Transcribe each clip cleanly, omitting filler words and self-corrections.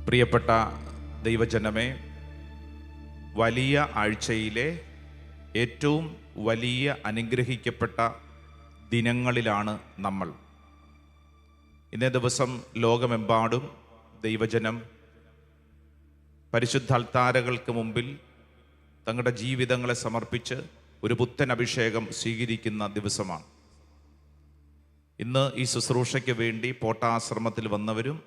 പ്രിയപ്പെട്ട ദൈവജനമേ, വലിയ ആഴ്ചയിലെ ഏറ്റവും വലിയ അനുഗ്രഹിക്കപ്പെട്ട ദിനങ്ങളിലാണ് നമ്മൾ. ഇന്നേ ദിവസം ലോകമെമ്പാടും ദൈവജനം പരിശുദ്ധ അൾത്താരകൾക്ക് മുമ്പിൽ തങ്ങളുടെ ജീവിതങ്ങളെ സമർപ്പിച്ച് ഒരു പുത്തൻ അഭിഷേകം സ്വീകരിക്കുന്ന ദിവസമാണ്. ഇന്ന് ഈ ശുശ്രൂഷയ്ക്ക് വേണ്ടി പോട്ടാശ്രമത്തിൽ വന്നവരും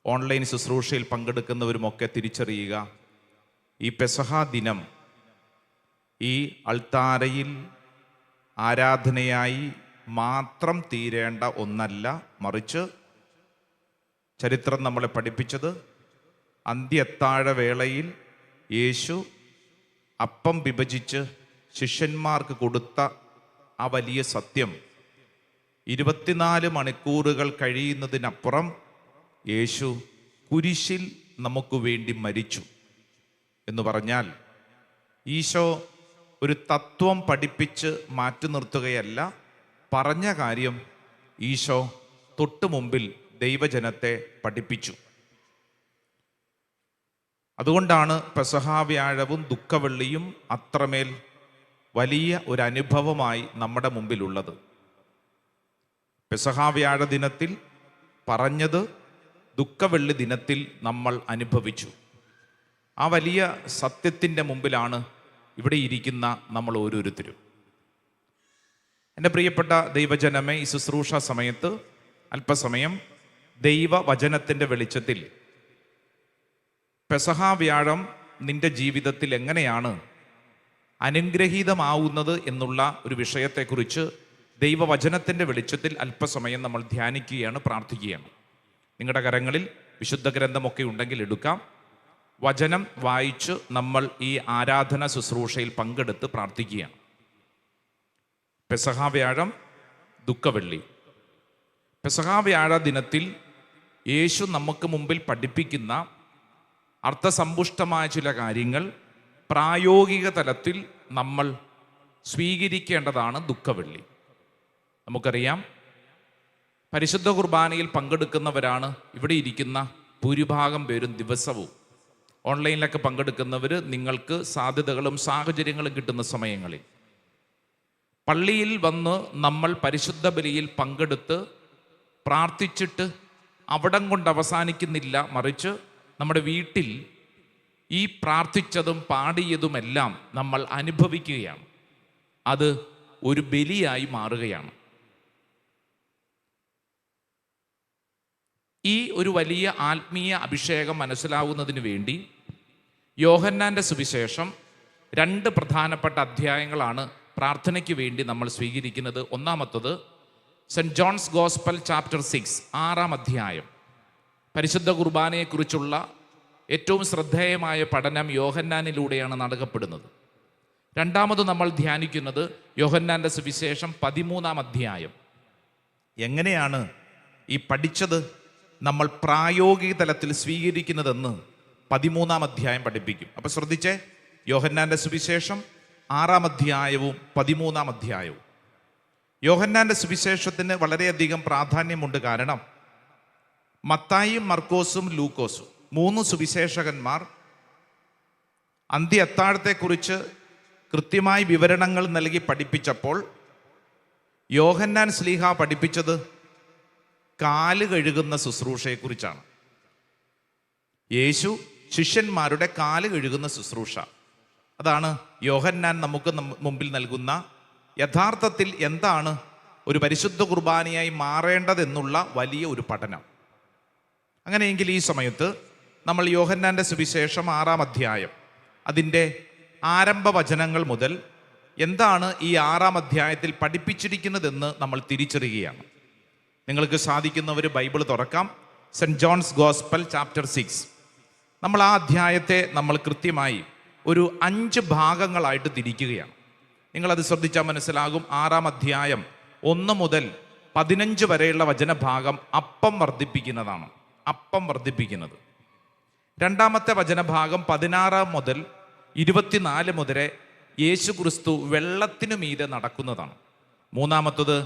ഓൺലൈൻ ശുശ്രൂഷയിൽ പങ്കെടുക്കുന്നവരുമൊക്കെ തിരിച്ചറിയുക, ഈ പെസഹ ദിനം ഈ അൾത്താരയിൽ ആരാധനയായി മാത്രം തീരേണ്ട ഒന്നല്ല, മറിച്ച് ചരിത്രം നമ്മളെ പഠിപ്പിച്ചത് അന്ത്യത്താഴവേളയിൽ യേശു അപ്പം വിഭജിച്ച് ശിഷ്യന്മാർക്ക് കൊടുത്ത ആ വലിയ സത്യം 24 മണിക്കൂറുകൾ കഴിയുന്നതിനപ്പുറം യേശു കുരിശിൽ നമുക്ക് വേണ്ടി മരിച്ചു എന്ന് പറഞ്ഞാൽ, ഈശോ ഒരു തത്വം പഠിപ്പിച്ച് മാറ്റി നിർത്തുകയല്ല, പറഞ്ഞ കാര്യം ഈശോ തൊട്ടു മുമ്പിൽ ദൈവജനത്തെ പഠിപ്പിച്ചു. അതുകൊണ്ടാണ് പെസഹ വ്യാഴവും ദുഃഖവെള്ളിയും അത്രമേൽ വലിയ ഒരു അനുഭവമായി നമ്മുടെ മുമ്പിലുള്ളത്. പെസഹ വ്യാഴ ദിനത്തിൽ പറഞ്ഞത് ദുഃഖവെള്ളി ദിനത്തിൽ നമ്മൾ അനുഭവിച്ചു. ആ വലിയ സത്യത്തിൻ്റെ മുമ്പിലാണ് ഇവിടെ ഇരിക്കുന്ന നമ്മൾ ഓരോരുത്തരും. എൻ്റെ പ്രിയപ്പെട്ട ദൈവജനമേ, ഈ ശുശ്രൂഷ സമയത്ത് അല്പസമയം ദൈവവചനത്തിൻ്റെ വെളിച്ചത്തിൽ പെസഹ വ്യാഴം നിന്റെ ജീവിതത്തിൽ എങ്ങനെയാണ് അനുഗ്രഹീതമാവുന്നത് എന്നുള്ള ഒരു വിഷയത്തെക്കുറിച്ച് ദൈവവചനത്തിൻ്റെ വെളിച്ചത്തിൽ അല്പസമയം നമ്മൾ ധ്യാനിക്കുകയാണ്, പ്രാർത്ഥിക്കുകയാണ്. നിങ്ങളുടെ കരങ്ങളിൽ വിശുദ്ധ ഗ്രന്ഥമൊക്കെ ഉണ്ടെങ്കിൽ എടുക്കാം. വചനം വായിച്ച് നമ്മൾ ഈ ആരാധന ശുശ്രൂഷയിൽ പങ്കെടുത്ത് പ്രാർത്ഥിക്കുകയാണ്. പെസഹ വ്യാഴം ദുഃഖവെള്ളി. പെസഹ വ്യാഴ ദിനത്തിൽ യേശു നമുക്ക് മുമ്പിൽ പഠിപ്പിക്കുന്ന അർത്ഥസമ്പുഷ്ടമായ ചില കാര്യങ്ങൾ പ്രായോഗിക തലത്തിൽ നമ്മൾ സ്വീകരിക്കേണ്ടതാണ് ദുഃഖവെള്ളി. നമുക്കറിയാം, പരിശുദ്ധ കുർബാനയിൽ പങ്കെടുക്കുന്നവരാണ് ഇവിടെ ഇരിക്കുന്ന ഭൂരിഭാഗം പേരും ദിവസവും. ഓൺലൈനിലൊക്കെ പങ്കെടുക്കുന്നവർ നിങ്ങൾക്ക് സാധ്യതകളും സാഹചര്യങ്ങളും കിട്ടുന്ന സമയങ്ങളിൽ പള്ളിയിൽ വന്ന് നമ്മൾ പരിശുദ്ധ ബലിയിൽ പങ്കെടുത്ത് പ്രാർത്ഥിച്ചിട്ട് അവിടം കൊണ്ട് അവസാനിക്കുന്നില്ല, മറിച്ച് നമ്മുടെ വീട്ടിൽ ഈ പ്രാർത്ഥിച്ചതും പാടിയതുമെല്ലാം നമ്മൾ അനുഭവിക്കുകയാണ്. അത് ഒരു ബലിയായി മാറുകയാണ്. ഈ ഒരു വലിയ ആത്മീയ അഭിഷേകം മനസ്സിലാവുന്നതിന് വേണ്ടി യോഹന്നാൻ്റെ സുവിശേഷം 2 പ്രധാനപ്പെട്ട അധ്യായങ്ങളാണ് പ്രാർത്ഥനയ്ക്ക് വേണ്ടി നമ്മൾ സ്വീകരിക്കുന്നത്. ഒന്നാമത്തത് സെൻറ്റ് ജോൺസ് ഗോസ്പൽ ചാപ്റ്റർ 6, 6-ാം അധ്യായം. പരിശുദ്ധ കുർബാനയെക്കുറിച്ചുള്ള ഏറ്റവും ശ്രദ്ധേയമായ പഠനം യോഹന്നാനിലൂടെയാണ് നടക്കപ്പെടുന്നത്. രണ്ടാമത് നമ്മൾ ധ്യാനിക്കുന്നത് യോഹന്നാൻ്റെ സുവിശേഷം 13-ാം അധ്യായം. എങ്ങനെയാണ് ഈ പഠിച്ചത് നമ്മൾ പ്രായോഗിക തലത്തിൽ സ്വീകരിക്കുന്നതെന്ന് 13-ാം അധ്യായം പഠിപ്പിക്കും. അപ്പോൾ ശ്രദ്ധിച്ചേ, യോഹന്നാൻ്റെ സുവിശേഷം 6-ാം അധ്യായവും 13-ാം അധ്യായവും. യോഹന്നാൻ്റെ സുവിശേഷത്തിന് വളരെയധികം പ്രാധാന്യമുണ്ട്. കാരണം മത്തായിയും മർക്കോസും ലൂക്കോസും 3 സുവിശേഷകന്മാർ അന്ത്യ അത്താഴത്തെക്കുറിച്ച് കൃത്യമായി വിവരണങ്ങൾ നൽകി പഠിപ്പിച്ചപ്പോൾ യോഹന്നാൻ ശ്ലീഹ പഠിപ്പിച്ചത് കാല് കഴുകുന്ന ശുശ്രൂഷയെക്കുറിച്ചാണ്. യേശു ശിഷ്യന്മാരുടെ കാല് കഴുകുന്ന ശുശ്രൂഷ, അതാണ് യോഹന്നാൻ നമുക്ക് മുമ്പിൽ നൽകുന്ന യഥാർത്ഥത്തിൽ എന്താണ് ഒരു പരിശുദ്ധ കുർബാനയായി മാറേണ്ടതെന്നുള്ള വലിയ ഒരു പഠനം. അങ്ങനെയെങ്കിൽ ഈ സമയത്ത് നമ്മൾ യോഹന്നാൻ്റെ സുവിശേഷം 6-ാം അധ്യായം അതിൻ്റെ ആരംഭ വചനങ്ങൾ മുതൽ എന്താണ് ഈ 6-ാം അധ്യായത്തിൽ പഠിപ്പിച്ചിരിക്കുന്നതെന്ന് നമ്മൾ തിരിച്ചറിയുകയാണ്. നിങ്ങൾക്ക് സാധിക്കുന്നവർ ബൈബിൾ തുറക്കാം. Saint John's gospel chapter 6. നമ്മൾ ആ അധ്യായത്തെ നമ്മൾ കൃത്യമായി ഒരു 5 ഭാഗങ്ങളായിട്ട് തിരിക്കുകയാണ്. നിങ്ങളത് ശ്രദ്ധിച്ചാൽ മനസ്സിലാകും. 6-ാം അധ്യായം 1 മുതൽ 15 വരെയുള്ള വചനഭാഗം അപ്പം വർദ്ധിപ്പിക്കുന്നതാണ്. അപ്പം വർദ്ധിപ്പിക്കുന്നത്. 2-ാമത്തെ വചനഭാഗം 16 മുതൽ 24 മുതൽ യേശു ക്രിസ്തു വെള്ളത്തിനു മീതെ നടക്കുന്നതാണ്. 3-ാമത്തത്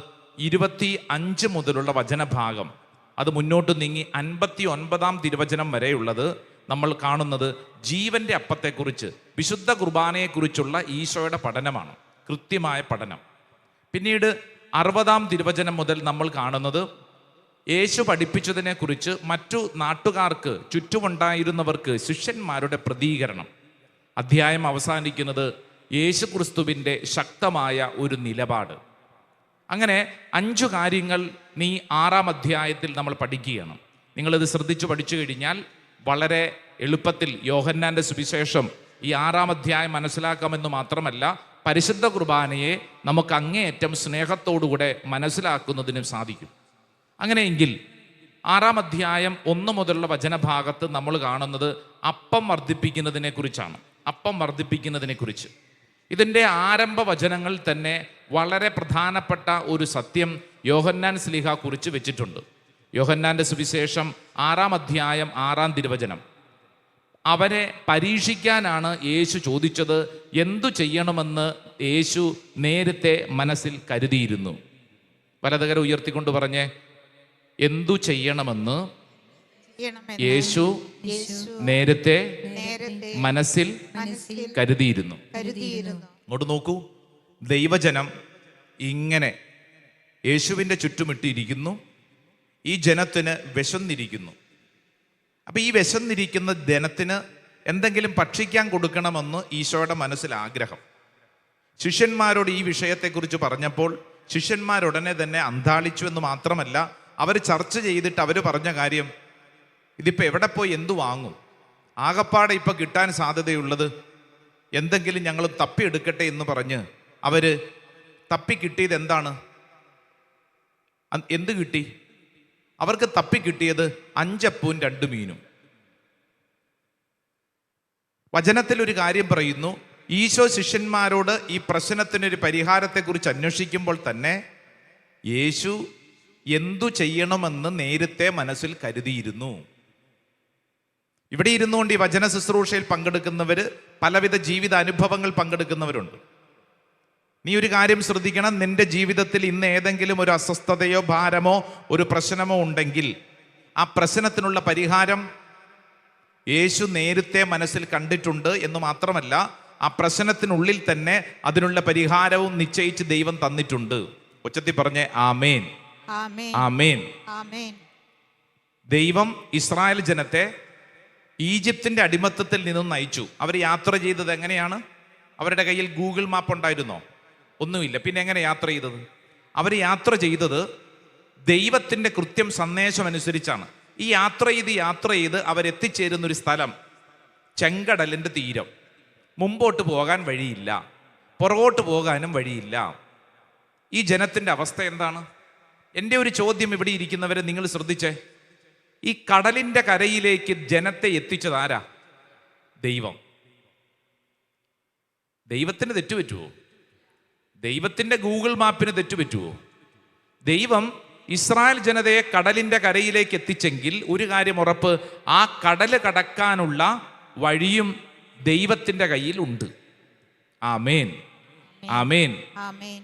25 മുതലുള്ള വചനഭാഗം അത് മുന്നോട്ട് നീങ്ങി 59-ാം തിരുവചനം വരെയുള്ളത് നമ്മൾ കാണുന്നത് ജീവന്റെ അപ്പത്തെക്കുറിച്ച്, വിശുദ്ധ കുർബാനയെക്കുറിച്ചുള്ള ഈശോയുടെ പഠനമാണ്, കൃത്യമായ പഠനം. പിന്നീട് 60-ാം തിരുവചനം മുതൽ നമ്മൾ കാണുന്നത് യേശു പഠിപ്പിച്ചതിനെക്കുറിച്ച് മറ്റു നാട്ടുകാർക്ക്, ചുറ്റുമുണ്ടായിരുന്നവർക്ക് ശിഷ്യന്മാരുടെ പ്രതികരണം. അധ്യായം അവസാനിക്കുന്നത് യേശു ക്രിസ്തുവിൻ്റെ ശക്തമായ ഒരു നിലപാട്. അങ്ങനെ 5 കാര്യങ്ങൾ നീ 6-ാം അധ്യായത്തിൽ നമ്മൾ പഠിക്കുകയാണ്. നിങ്ങളിത് ശ്രദ്ധിച്ചു പഠിച്ചു കഴിഞ്ഞാൽ വളരെ എളുപ്പത്തിൽ യോഹന്നാൻ്റെ സുവിശേഷം ഈ 6-ാം അധ്യായം മനസ്സിലാക്കാമെന്ന് മാത്രമല്ല, പരിശുദ്ധ കുർബാനയെ നമുക്ക് അങ്ങേയറ്റം സ്നേഹത്തോടുകൂടെ മനസ്സിലാക്കുന്നതിനും സാധിക്കും. അങ്ങനെയെങ്കിൽ 6-ാം അധ്യായം 1 മുതലുള്ള വചനഭാഗത്ത് നമ്മൾ കാണുന്നത് അപ്പം വർദ്ധിപ്പിക്കുന്നതിനെ കുറിച്ചാണ്. അപ്പം വർദ്ധിപ്പിക്കുന്നതിനെ കുറിച്ച് ഇതിൻ്റെ ആരംഭ വചനങ്ങൾ തന്നെ വളരെ പ്രധാനപ്പെട്ട ഒരു സത്യം യോഹന്നാൻ ശ്ലീഹ കുറിച്ച് വെച്ചിട്ടുണ്ട്. യോഹന്നാൻ്റെ സുവിശേഷം 6-ാം അധ്യായം 6-ാം തിരുവചനം. അവരെ പരീക്ഷിക്കാനാണ് യേശു ചോദിച്ചത്. എന്തു ചെയ്യണമെന്ന് യേശു നേരത്തെ മനസ്സിൽ കരുതിയിരുന്നു. വലതുകര ഉയർത്തിക്കൊണ്ട് പറഞ്ഞേ, എന്തു ചെയ്യണമെന്ന് യേശു നേരത്തെ മനസ്സിൽ കരുതിയിരുന്നു. അങ്ങോട്ട് നോക്കൂ, ദൈവജനം ഇങ്ങനെ യേശുവിൻ്റെ ചുറ്റുമിട്ടിരിക്കുന്നു. ഈ ജനത്തിന് വിശന്നിരിക്കുന്നു. അപ്പം ഈ വിശന്നിരിക്കുന്ന ജനത്തിന് എന്തെങ്കിലും ഭക്ഷിക്കാൻ കൊടുക്കണമെന്ന് ഈശോയുടെ മനസ്സിൽ ആഗ്രഹം. ശിഷ്യന്മാരോട് ഈ വിഷയത്തെക്കുറിച്ച് പറഞ്ഞപ്പോൾ ശിഷ്യന്മാരുടനെ തന്നെ അന്താളിച്ചു എന്ന് മാത്രമല്ല, അവർ ചർച്ച ചെയ്തിട്ട് അവർ പറഞ്ഞ കാര്യം, ഇതിപ്പോൾ എവിടെ പോയി എന്തു വാങ്ങും? ആകപ്പാടെ ഇപ്പം കിട്ടാൻ സാധ്യതയുള്ളത് എന്തെങ്കിലും ഞങ്ങൾ തപ്പിയെടുക്കട്ടെ എന്ന് പറഞ്ഞ് അവർ തപ്പി കിട്ടിയത് എന്താണ്? എന്ത് കിട്ടി? അവർക്ക് തപ്പി കിട്ടിയത് 5 അപ്പവും 2 മീനും. വചനത്തിൽ ഒരു കാര്യം പറയുന്നു, ഈശോ ശിഷ്യന്മാരോട് ഈ പ്രശ്നത്തിനൊരു പരിഹാരത്തെക്കുറിച്ച് അന്വേഷിക്കുമ്പോൾ തന്നെ യേശു എന്തു ചെയ്യണമെന്ന് നേരത്തെ മനസ്സിൽ കരുതിയിരുന്നു. ഇവിടെ ഇരുന്നുകൊണ്ട് ഈ വചന ശുശ്രൂഷയിൽ പങ്കെടുക്കുന്നവർ, പലവിധ ജീവിത അനുഭവങ്ങൾ പങ്കെടുക്കുന്നവരുണ്ട്. നീ ഒരു കാര്യം ശ്രദ്ധിക്കണം, നിന്റെ ജീവിതത്തിൽ ഇന്ന് ഏതെങ്കിലും ഒരു അസ്വസ്ഥതയോ ഭാരമോ ഒരു പ്രശ്നമോ ഉണ്ടെങ്കിൽ ആ പ്രശ്നത്തിനുള്ള പരിഹാരം യേശു നേരത്തെ മനസ്സിൽ കണ്ടിട്ടുണ്ട് എന്ന് മാത്രമല്ല, ആ പ്രശ്നത്തിനുള്ളിൽ തന്നെ അതിനുള്ള പരിഹാരവും നിശ്ചയിച്ച് ദൈവം തന്നിട്ടുണ്ട്. ഉച്ചത്തിൽ പറഞ്ഞേ ആമേൻ, ആമേൻ. ദൈവം ഇസ്രായേൽ ജനത്തെ ഈജിപ്തിൻ്റെ അടിമത്തത്തിൽ നിന്നും നയിച്ചു. അവർ യാത്ര ചെയ്തത് എങ്ങനെയാണ്? അവരുടെ കയ്യിൽ ഗൂഗിൾ മാപ്പ് ഉണ്ടായിരുന്നോ? ഒന്നുമില്ല. പിന്നെ എങ്ങനെ യാത്ര ചെയ്തത്? അവർ യാത്ര ചെയ്തത് ദൈവത്തിൻ്റെ കൃത്യം സന്ദേശം അനുസരിച്ചാണ്. ഈ യാത്ര ചെയ്ത് അവരെത്തിച്ചേരുന്നൊരു സ്ഥലം ചെങ്കടലിൻ്റെ തീരം. മുമ്പോട്ട് പോകാൻ വഴിയില്ല, പുറകോട്ട് പോകാനും വഴിയില്ല. ഈ ജനത്തിൻ്റെ അവസ്ഥ എന്താണ്? എൻ്റെ ഒരു ചോദ്യം ഇവിടെ ഇരിക്കുന്നവരെ നിങ്ങൾ ശ്രദ്ധിച്ചേ. ഈ കടലിൻ്റെ കരയിലേക്ക് ജനത്തെ എത്തിച്ചത് ആരാ? ദൈവം. ദൈവത്തിന് തെറ്റുപറ്റുമോ? ദൈവത്തിൻ്റെ ഗൂഗിൾ മാപ്പിന് തെറ്റുപറ്റുമോ? ദൈവം ഇസ്രായേൽ ജനതയെ കടലിൻ്റെ കരയിലേക്ക് എത്തിച്ചെങ്കിൽ ഒരു കാര്യം ഉറപ്പ്, ആ കടല് കടക്കാനുള്ള വഴിയും ദൈവത്തിൻ്റെ കയ്യിൽ ഉണ്ട്. ആമേൻ, ആമേൻ.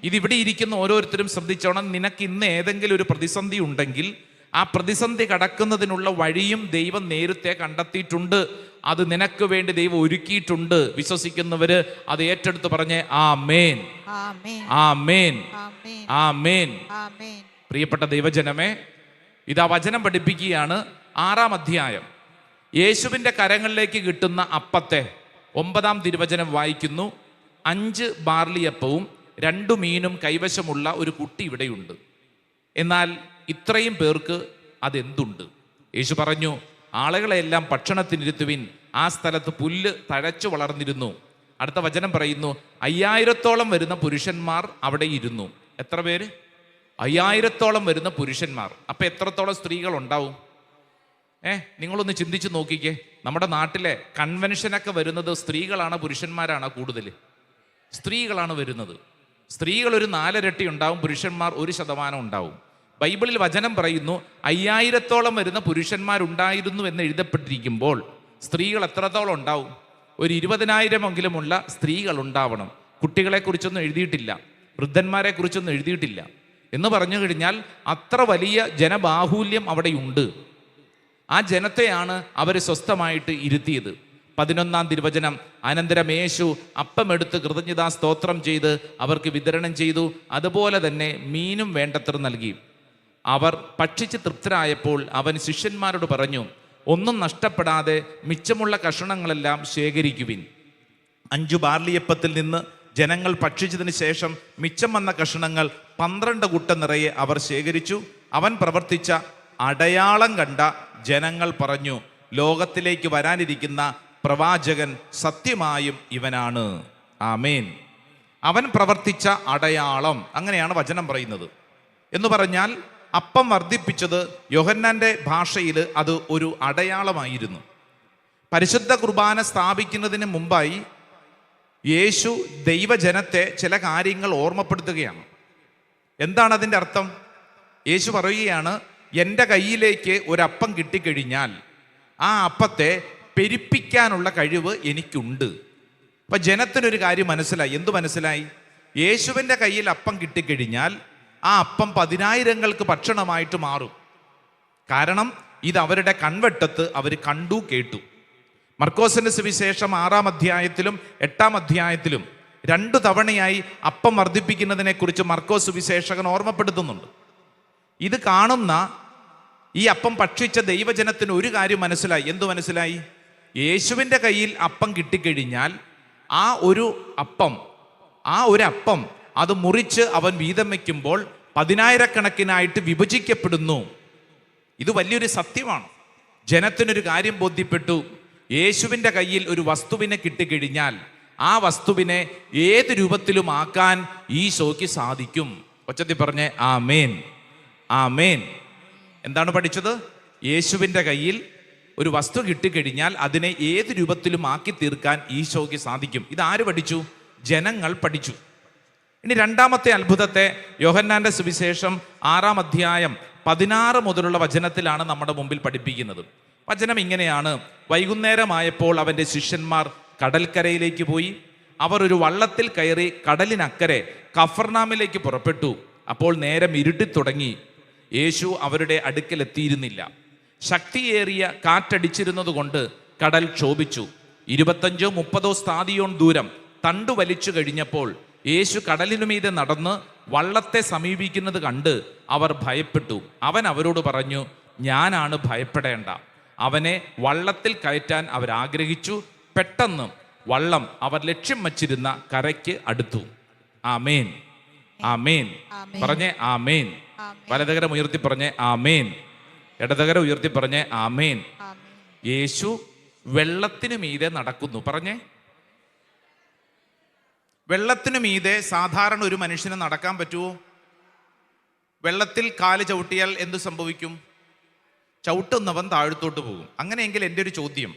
ഇതിവിടെ ഇരിക്കുന്ന ഓരോരുത്തരും ശ്രദ്ധിച്ചോണം. നിനക്ക് ഇന്ന് ഏതെങ്കിലും ഒരു പ്രതിസന്ധി ഉണ്ടെങ്കിൽ ആ പ്രതിസന്ധി കടക്കുന്നതിനുള്ള വഴിയും ദൈവം നേരത്തെ കണ്ടെത്തിയിട്ടുണ്ട്. അത് നിനക്ക് വേണ്ടി ദൈവം ഒരുക്കിയിട്ടുണ്ട്. വിശ്വസിക്കുന്നവര് അത് ഏറ്റെടുത്ത് പറഞ്ഞേ ആമേൻ, ആമേൻ, ആമേൻ. പ്രിയപ്പെട്ട ദൈവജനമേ, ഇതാ വചനം പഠിപ്പിക്കുകയാണ്. 6-ാം അധ്യായം യേശുവിൻ്റെ കരങ്ങളിലേക്ക് കിട്ടുന്ന അപ്പത്തെ 9-ാം തിരുവചനം വായിക്കുന്നു. 5 ബാർലിയപ്പവും 2 മീനും കൈവശമുള്ള ഒരു കുട്ടി ഇവിടെയുണ്ട്. എന്നാൽ ഇത്രയും പേർക്ക് അതെന്തുണ്ട്? യേശു പറഞ്ഞു, ആളുകളെല്ലാം ഭക്ഷണത്തിനിരുത്തുവിൻ. ആ സ്ഥലത്ത് പുല്ല് തഴച്ചു വളർന്നിരുന്നു. അടുത്ത വചനം പറയുന്നു, 5000-ഓളം വരുന്ന പുരുഷന്മാർ അവിടെ ഇരുന്നു. എത്ര പേര്? 5000-ഓളം വരുന്ന പുരുഷന്മാർ. അപ്പം എത്രത്തോളം സ്ത്രീകൾ ഉണ്ടാവും? നിങ്ങളൊന്ന് ചിന്തിച്ച് നോക്കിക്കേ. നമ്മുടെ നാട്ടിലെ കൺവെൻഷനൊക്കെ വരുന്നത് സ്ത്രീകളാണ് പുരുഷന്മാരാണ് കൂടുതൽ? സ്ത്രീകളാണ് വരുന്നത്. സ്ത്രീകൾ ഒരു 4 ഇരട്ടി ഉണ്ടാവും, പുരുഷന്മാർ 1% ഉണ്ടാവും. ബൈബിളിൽ വചനം പറയുന്നു 5000-ഓളം വരുന്ന പുരുഷന്മാരുണ്ടായിരുന്നു എന്ന് എഴുതപ്പെട്ടിരിക്കുമ്പോൾ സ്ത്രീകൾ എത്രത്തോളം ഉണ്ടാവും? ഒരു 20,000-എങ്കിലുമുള്ള സ്ത്രീകൾ ഉണ്ടാവണം. കുട്ടികളെക്കുറിച്ചൊന്നും എഴുതിയിട്ടില്ല, വൃദ്ധന്മാരെ കുറിച്ചൊന്നും എഴുതിയിട്ടില്ല. എന്ന് പറഞ്ഞു കഴിഞ്ഞാൽ അത്ര വലിയ ജനബാഹുല്യം അവിടെയുണ്ട്. ആ ജനത്തെയാണ് അവർ സ്വസ്ഥമായിട്ട് ഇരുത്തിയത്. 11-ാം തിരുവചനം, അനന്തരം യേശു അപ്പമെടുത്ത് കൃതജ്ഞതാ സ്തോത്രം ചെയ്ത് അവർക്ക് വിതരണം ചെയ്തു. അതുപോലെ തന്നെ മീനും വേണ്ടത്ര നൽകി. അവർ ഭക്ഷിച്ച് തൃപ്തരായപ്പോൾ അവൻ ശിഷ്യന്മാരോട് പറഞ്ഞു, ഒന്നും നഷ്ടപ്പെടാതെ മിച്ചമുള്ള കഷണങ്ങളെല്ലാം ശേഖരിക്കുവിൻ. 5 ബാർലിയപ്പത്തിൽ നിന്ന് ജനങ്ങൾ ഭക്ഷിച്ചതിന് ശേഷം മിച്ചം വന്ന കഷണങ്ങൾ 12 കുട്ട നിറയെ അവർ ശേഖരിച്ചു. അവൻ പ്രവർത്തിച്ച അടയാളം കണ്ട ജനങ്ങൾ പറഞ്ഞു, ലോകത്തിലേക്ക് വരാനിരിക്കുന്ന പ്രവാചകൻ സത്യമായും ഇവനാണ്. ആമേൻ. അവൻ പ്രവർത്തിച്ച അടയാളം, അങ്ങനെയാണ് വചനം പറയുന്നത്. എന്ന് പറഞ്ഞാൽ അപ്പം വർദ്ധിപ്പിച്ചത് യോഹന്നാന്റെ ഭാഷയിൽ അത് ഒരു അടയാളമായിരുന്നു. പരിശുദ്ധ കുർബാന സ്ഥാപിക്കുന്നതിന് മുമ്പായി യേശു ദൈവജനത്തെ ചില കാര്യങ്ങൾ ഓർമ്മപ്പെടുത്തുകയാണ്. എന്താണ് അതിൻ്റെ അർത്ഥം? യേശു പറയുകയാണ്, എൻ്റെ കയ്യിലേക്ക് ഒരപ്പം കിട്ടിക്കഴിഞ്ഞാൽ ആ അപ്പത്തെ പെരുപ്പിക്കാനുള്ള കഴിവ് എനിക്കുണ്ട്. അപ്പം ജനത്തിനൊരു കാര്യം മനസ്സിലായി. എന്തു മനസ്സിലായി? യേശുവിൻ്റെ കയ്യിൽ അപ്പം കിട്ടിക്കഴിഞ്ഞാൽ ആ അപ്പം 10,000-ങ്ങൾക്ക് ഭക്ഷണമായിട്ട് മാറും. കാരണം ഇത് അവരുടെ കൺവെട്ടത്ത് അവർ കണ്ടു, കേട്ടു. മർക്കോസിന്റെ സുവിശേഷം 6-ാം അധ്യായത്തിലും 8-ാം അധ്യായത്തിലും 2 തവണയായി അപ്പം വർദ്ധിപ്പിക്കുന്നതിനെ കുറിച്ച് മർക്കോസ് സുവിശേഷകൻ ഓർമ്മപ്പെടുത്തുന്നുണ്ട്. ഇത് കാണുന്ന ഈ അപ്പം ഭക്ഷിച്ച ദൈവജനത്തിന് ഒരു കാര്യം മനസ്സിലായി. എന്തു മനസ്സിലായി? യേശുവിൻ്റെ കയ്യിൽ അപ്പം കിട്ടിക്കഴിഞ്ഞാൽ ആ ഒരു അപ്പം അത് മുറിച്ച് അവൻ വീതം വയ്ക്കുമ്പോൾ 10,000-കണക്കിനായിട്ട് വിഭജിക്കപ്പെടുന്നു. ഇത് വലിയൊരു സത്യമാണ്. ജനത്തിനൊരു കാര്യം ബോധ്യപ്പെട്ടു. യേശുവിൻ്റെ കയ്യിൽ ഒരു വസ്തുവിനെ കിട്ടിക്കഴിഞ്ഞാൽ ആ വസ്തുവിനെ ഏത് രൂപത്തിലും ആക്കാൻ ഈശോയ്ക്ക് സാധിക്കും. ഒച്ചത്തിൽ പറഞ്ഞേ ആമേൻ, ആമേൻ. എന്താണ് പഠിച്ചത്? യേശുവിൻ്റെ കയ്യിൽ ഒരു വസ്തു കിട്ടിക്കഴിഞ്ഞാൽ അതിനെ ഏത് രൂപത്തിലും ആക്കി തീർക്കാൻ ഈശോയ്ക്ക് സാധിക്കും. ഇതാര് പഠിച്ചു? ജനങ്ങൾ പഠിച്ചു. ഇനി 2-ാമത്തെ അത്ഭുതത്തെ യോഹന്നാന്റെ സുവിശേഷം 6-ാം അധ്യായം 16 മുതലുള്ള വചനത്തിലാണ് നമ്മുടെ മുമ്പിൽ പഠിപ്പിക്കുന്നത്. വചനം ഇങ്ങനെയാണ്: വൈകുന്നേരമായപ്പോൾ അവൻ്റെ ശിഷ്യന്മാർ കടൽക്കരയിലേക്ക് പോയി. അവർ ഒരു വള്ളത്തിൽ കയറി കടലിനക്കരെ കഫർനാമിലേക്ക് പുറപ്പെട്ടു. അപ്പോൾ നേരം ഇരുട്ടിത്തുടങ്ങി. യേശു അവരുടെ അടുക്കൽ എത്തിയിരുന്നില്ല. ശക്തിയേറിയ കാറ്റടിച്ചിരുന്നത് കൊണ്ട് കടൽ ക്ഷോഭിച്ചു. 25-30 സ്ഥാദിയോൺ ദൂരം തണ്ടു വലിച്ചു കഴിഞ്ഞപ്പോൾ യേശു കടലിനു മീതെ നടന്ന് വള്ളത്തെ സമീപിക്കുന്നത് കണ്ട് അവർ ഭയപ്പെട്ടു. അവൻ അവരോട് പറഞ്ഞു, ഞാനാണ്, ഭയപ്പെടേണ്ട. അവനെ വള്ളത്തിൽ കയറ്റാൻ അവരാഗ്രഹിച്ചു. പെട്ടെന്ന് വള്ളം അവർ ലക്ഷ്യം വച്ചിരുന്ന കരയ്ക്ക് അടുത്തു. ആമേൻ, ആമേൻ. പറഞ്ഞേ ആമേൻ. വലതുകരം ഉയർത്തി പറഞ്ഞേ ആമേൻ. ഇടതുകരം ഉയർത്തി പറഞ്ഞേ ആമേൻ. യേശു വെള്ളത്തിനു മീതെ നടക്കുന്നു. പറഞ്ഞേ, വെള്ളത്തിനു മീതെ സാധാരണ ഒരു മനുഷ്യന് നടക്കാൻ പറ്റുമോ? വെള്ളത്തിൽ കാല് ചവിട്ടിയാൽ എന്തു സംഭവിക്കും? ചവിട്ടുന്നവൻ താഴത്തോട്ട് പോകും. അങ്ങനെയെങ്കിൽ എൻ്റെ ഒരു ചോദ്യം,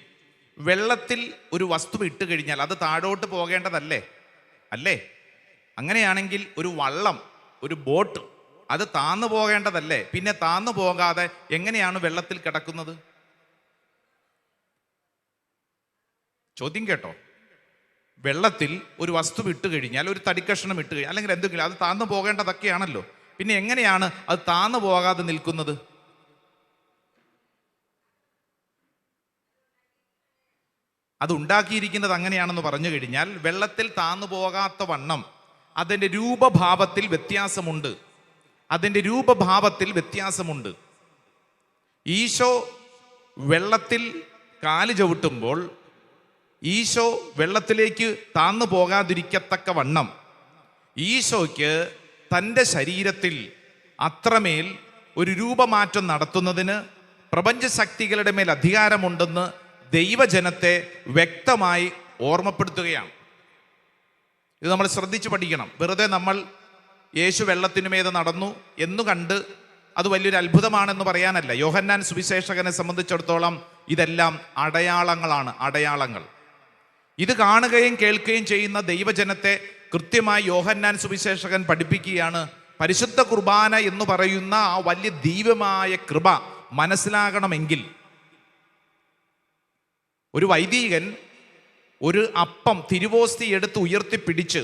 വെള്ളത്തിൽ ഒരു വസ്തു ഇട്ട് കഴിഞ്ഞാൽ അത് താഴോട്ട് പോകേണ്ടതല്ലേ? അല്ലേ? അങ്ങനെയാണെങ്കിൽ ഒരു വള്ളം, ഒരു ബോട്ട്, അത് താന്നു പോകേണ്ടതല്ലേ? പിന്നെ താന്നു പോകാതെ എങ്ങനെയാണ് വെള്ളത്തിൽ കിടക്കുന്നത്? ചോദ്യം കേട്ടോ. വെള്ളത്തിൽ ഒരു വസ്തു ഇട്ട് കഴിഞ്ഞാൽ, ഒരു തടിക്കഷ്ണം ഇട്ട് കഴിഞ്ഞാൽ, അല്ലെങ്കിൽ എന്തെങ്കിലും, അത് താന്നു പോകേണ്ടതൊക്കെയാണല്ലോ. പിന്നെ എങ്ങനെയാണ് അത് താന്നു പോകാതെ നിൽക്കുന്നത്? അത് ഉണ്ടാക്കിയിരിക്കുന്നത് അങ്ങനെയാണെന്ന് പറഞ്ഞു കഴിഞ്ഞാൽ, വെള്ളത്തിൽ താന്നു പോകാത്ത വണ്ണം അതിൻ്റെ രൂപഭാവത്തിൽ വ്യത്യാസമുണ്ട്. അതിൻ്റെ രൂപഭാവത്തിൽ വ്യത്യാസമുണ്ട്. ഈശോ വെള്ളത്തിൽ കാല് ചവിട്ടുമ്പോൾ ഈശോ വെള്ളത്തിലേക്ക് താന്നു പോകാതിരിക്കത്തക്ക വണ്ണം ഈശോയ്ക്ക് തൻ്റെ ശരീരത്തിൽ അത്രമേൽ ഒരു രൂപമാറ്റം നടത്തുന്നതിന് പ്രപഞ്ചശക്തികളുടെ മേൽ അധികാരമുണ്ടെന്ന് ദൈവജനത്തെ വ്യക്തമായി ഓർമ്മപ്പെടുത്തുകയാണ്. ഇത് നമ്മൾ ശ്രദ്ധിച്ച് പഠിക്കണം. വെറുതെ നമ്മൾ യേശു വെള്ളത്തിനുമേതെ നടന്നു എന്നു കണ്ട് അത് വലിയൊരു അത്ഭുതമാണെന്ന് പറയാനല്ല. യോഹന്നാൻ സുവിശേഷകനെ സംബന്ധിച്ചിടത്തോളം ഇതെല്ലാം അടയാളങ്ങളാണ്, അടയാളങ്ങൾ. ഇത് കാണുകയും കേൾക്കുകയും ചെയ്യുന്ന ദൈവജനത്തെ കൃത്യമായി യോഹന്നാൻ സുവിശേഷകൻ പഠിപ്പിക്കുകയാണ്. പരിശുദ്ധ കുർബാന എന്ന് പറയുന്ന ആ വലിയ ദൈവമായ കൃപ മനസ്സിലാകണമെങ്കിൽ ഒരു വൈദികൻ ഒരു അപ്പം തിരുവോസ്തി എടുത്ത് ഉയർത്തിപ്പിടിച്ച്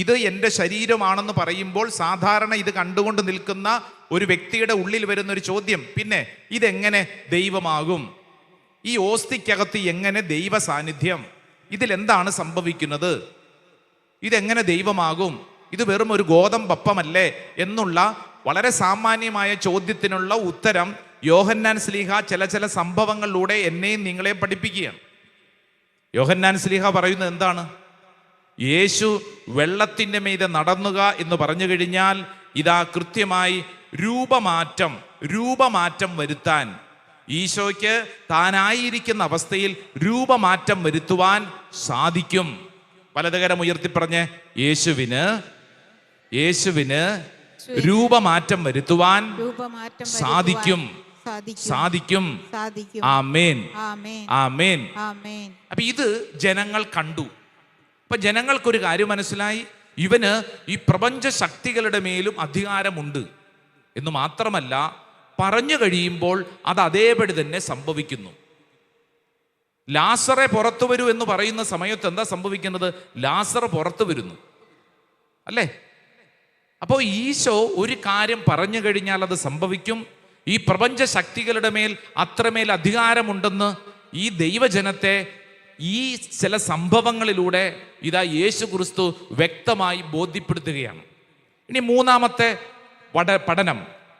ഇത് എൻ്റെ ശരീരമാണെന്ന് പറയുമ്പോൾ സാധാരണ ഇത് കണ്ടുകൊണ്ട് നിൽക്കുന്ന ഒരു വ്യക്തിയുടെ ഉള്ളിൽ വരുന്ന ഒരു ചോദ്യം, പിന്നെ ഇതെങ്ങനെ ദൈവമാകും? ഈ ഓസ്തിക്കകത്ത് എങ്ങനെ ദൈവ സാന്നിധ്യം? ഇതിലെന്താണ് സംഭവിക്കുന്നത്? ഇതെങ്ങനെ ദൈവമാകും? ഇത് വെറും ഒരു ഗോതമ്പപ്പമല്ലേ എന്നുള്ള വളരെ സാമാന്യമായ ചോദ്യത്തിനുള്ള ഉത്തരം യോഹന്നാൻ ശ്ലീഹ ചില സംഭവങ്ങളിലൂടെ എന്നെയും നിങ്ങളെയും പഠിപ്പിക്കുകയാണ്. യോഹന്നാൻ ശ്ലീഹ പറയുന്നത് എന്താണ്? യേശു വെള്ളത്തിൻ്റെ മീതെ നടന്നുക എന്ന് പറഞ്ഞു കഴിഞ്ഞാൽ ഇതാ കൃത്യമായി രൂപമാറ്റം വരുത്താൻ, ഈശോയ്ക്ക് താനായിരിക്കുന്ന അവസ്ഥയിൽ രൂപമാറ്റം വരുത്തുവാൻ സാധിക്കും. വലതുകരം ഉയർത്തിപ്പറഞ്ഞ് യേശുവിന് രൂപമാറ്റം വരുത്തുവാൻ സാധിക്കും. ആമേൻ, ആമേൻ. അപ്പൊ ഇത് ജനങ്ങൾ കണ്ടു. അപ്പൊ ജനങ്ങൾക്കൊരു കാര്യം മനസ്സിലായി, ഇവന് ഈ പ്രപഞ്ച ശക്തികളുടെ മേലും അധികാരമുണ്ട് എന്ന് മാത്രമല്ല, പറഞ്ഞു കഴിയുമ്പോൾ അത് അതേപടി തന്നെ സംഭവിക്കുന്നു. ലാസറെ പുറത്തു വരൂ എന്ന് പറയുന്ന സമയത്ത് എന്താ സംഭവിക്കുന്നത്? ലാസർ പുറത്തു വരുന്നു, അല്ലേ? അപ്പോൾ ഈശോ ഒരു കാര്യം പറഞ്ഞു കഴിഞ്ഞാൽ അത് സംഭവിക്കും. ഈ പ്രപഞ്ച ശക്തികളുടെ മേൽ അത്രമേൽ അധികാരമുണ്ടെന്ന് ഈ ദൈവജനത്തെ ഈ ചില സംഭവങ്ങളിലൂടെ ഇതാ യേശു ക്രിസ്തു വ്യക്തമായി ബോധ്യപ്പെടുത്തുകയാണ്. ഇനി മൂന്നാമത്തെ പഠനം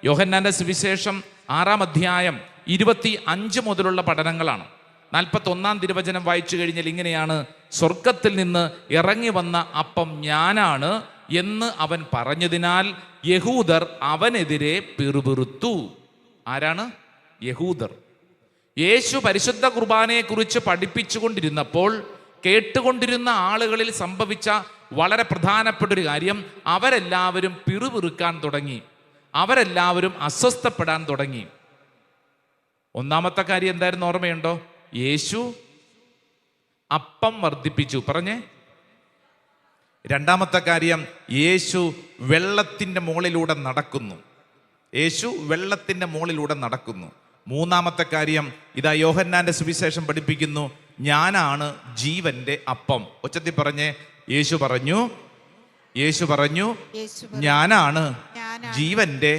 യോഹന്നാന്റെ സുവിശേഷം 6-ാം അധ്യായം 25 മുതലുള്ള പഠനങ്ങളാണ്. 41-ാം തിരുവചനം വായിച്ചു കഴിഞ്ഞാൽ ഇങ്ങനെയാണ്: സ്വർഗത്തിൽ നിന്ന് ഇറങ്ങി വന്ന അപ്പം ഞാനാണ് എന്ന് അവൻ പറഞ്ഞതിനാൽ യഹൂദർ അവനെതിരെ പിറുപിറുത്തു. ആരാണ് യഹൂദർ? യേശു പരിശുദ്ധ കുർബാനയെ കുറിച്ച് പഠിപ്പിച്ചുകൊണ്ടിരുന്നപ്പോൾ കേട്ടുകൊണ്ടിരുന്ന ആളുകളിൽ സംഭവിച്ച വളരെ പ്രധാനപ്പെട്ട ഒരു കാര്യം, അവരെല്ലാവരും പിറുപിറുക്കാൻ തുടങ്ങി, അവരെല്ലാവരും അസ്വസ്ഥപ്പെടാൻ തുടങ്ങി. ഒന്നാമത്തെ കാര്യം എന്തായിരുന്നു ഓർമ്മയുണ്ടോ? യേശു അപ്പം വർദ്ധിപ്പിച്ചു, പറഞ്ഞേ. രണ്ടാമത്തെ കാര്യം, യേശു വെള്ളത്തിൻ്റെ മുകളിലൂടെ നടക്കുന്നു. മൂന്നാമത്തെ കാര്യം, ഇതാ യോഹന്നാന്റെ സുവിശേഷം പഠിപ്പിക്കുന്നു, ഞാനാണ് ജീവന്റെ അപ്പം. ഉച്ചത്തിൽ പറഞ്ഞേ, യേശു പറഞ്ഞു ഞാനാണ് ജീവന്റെ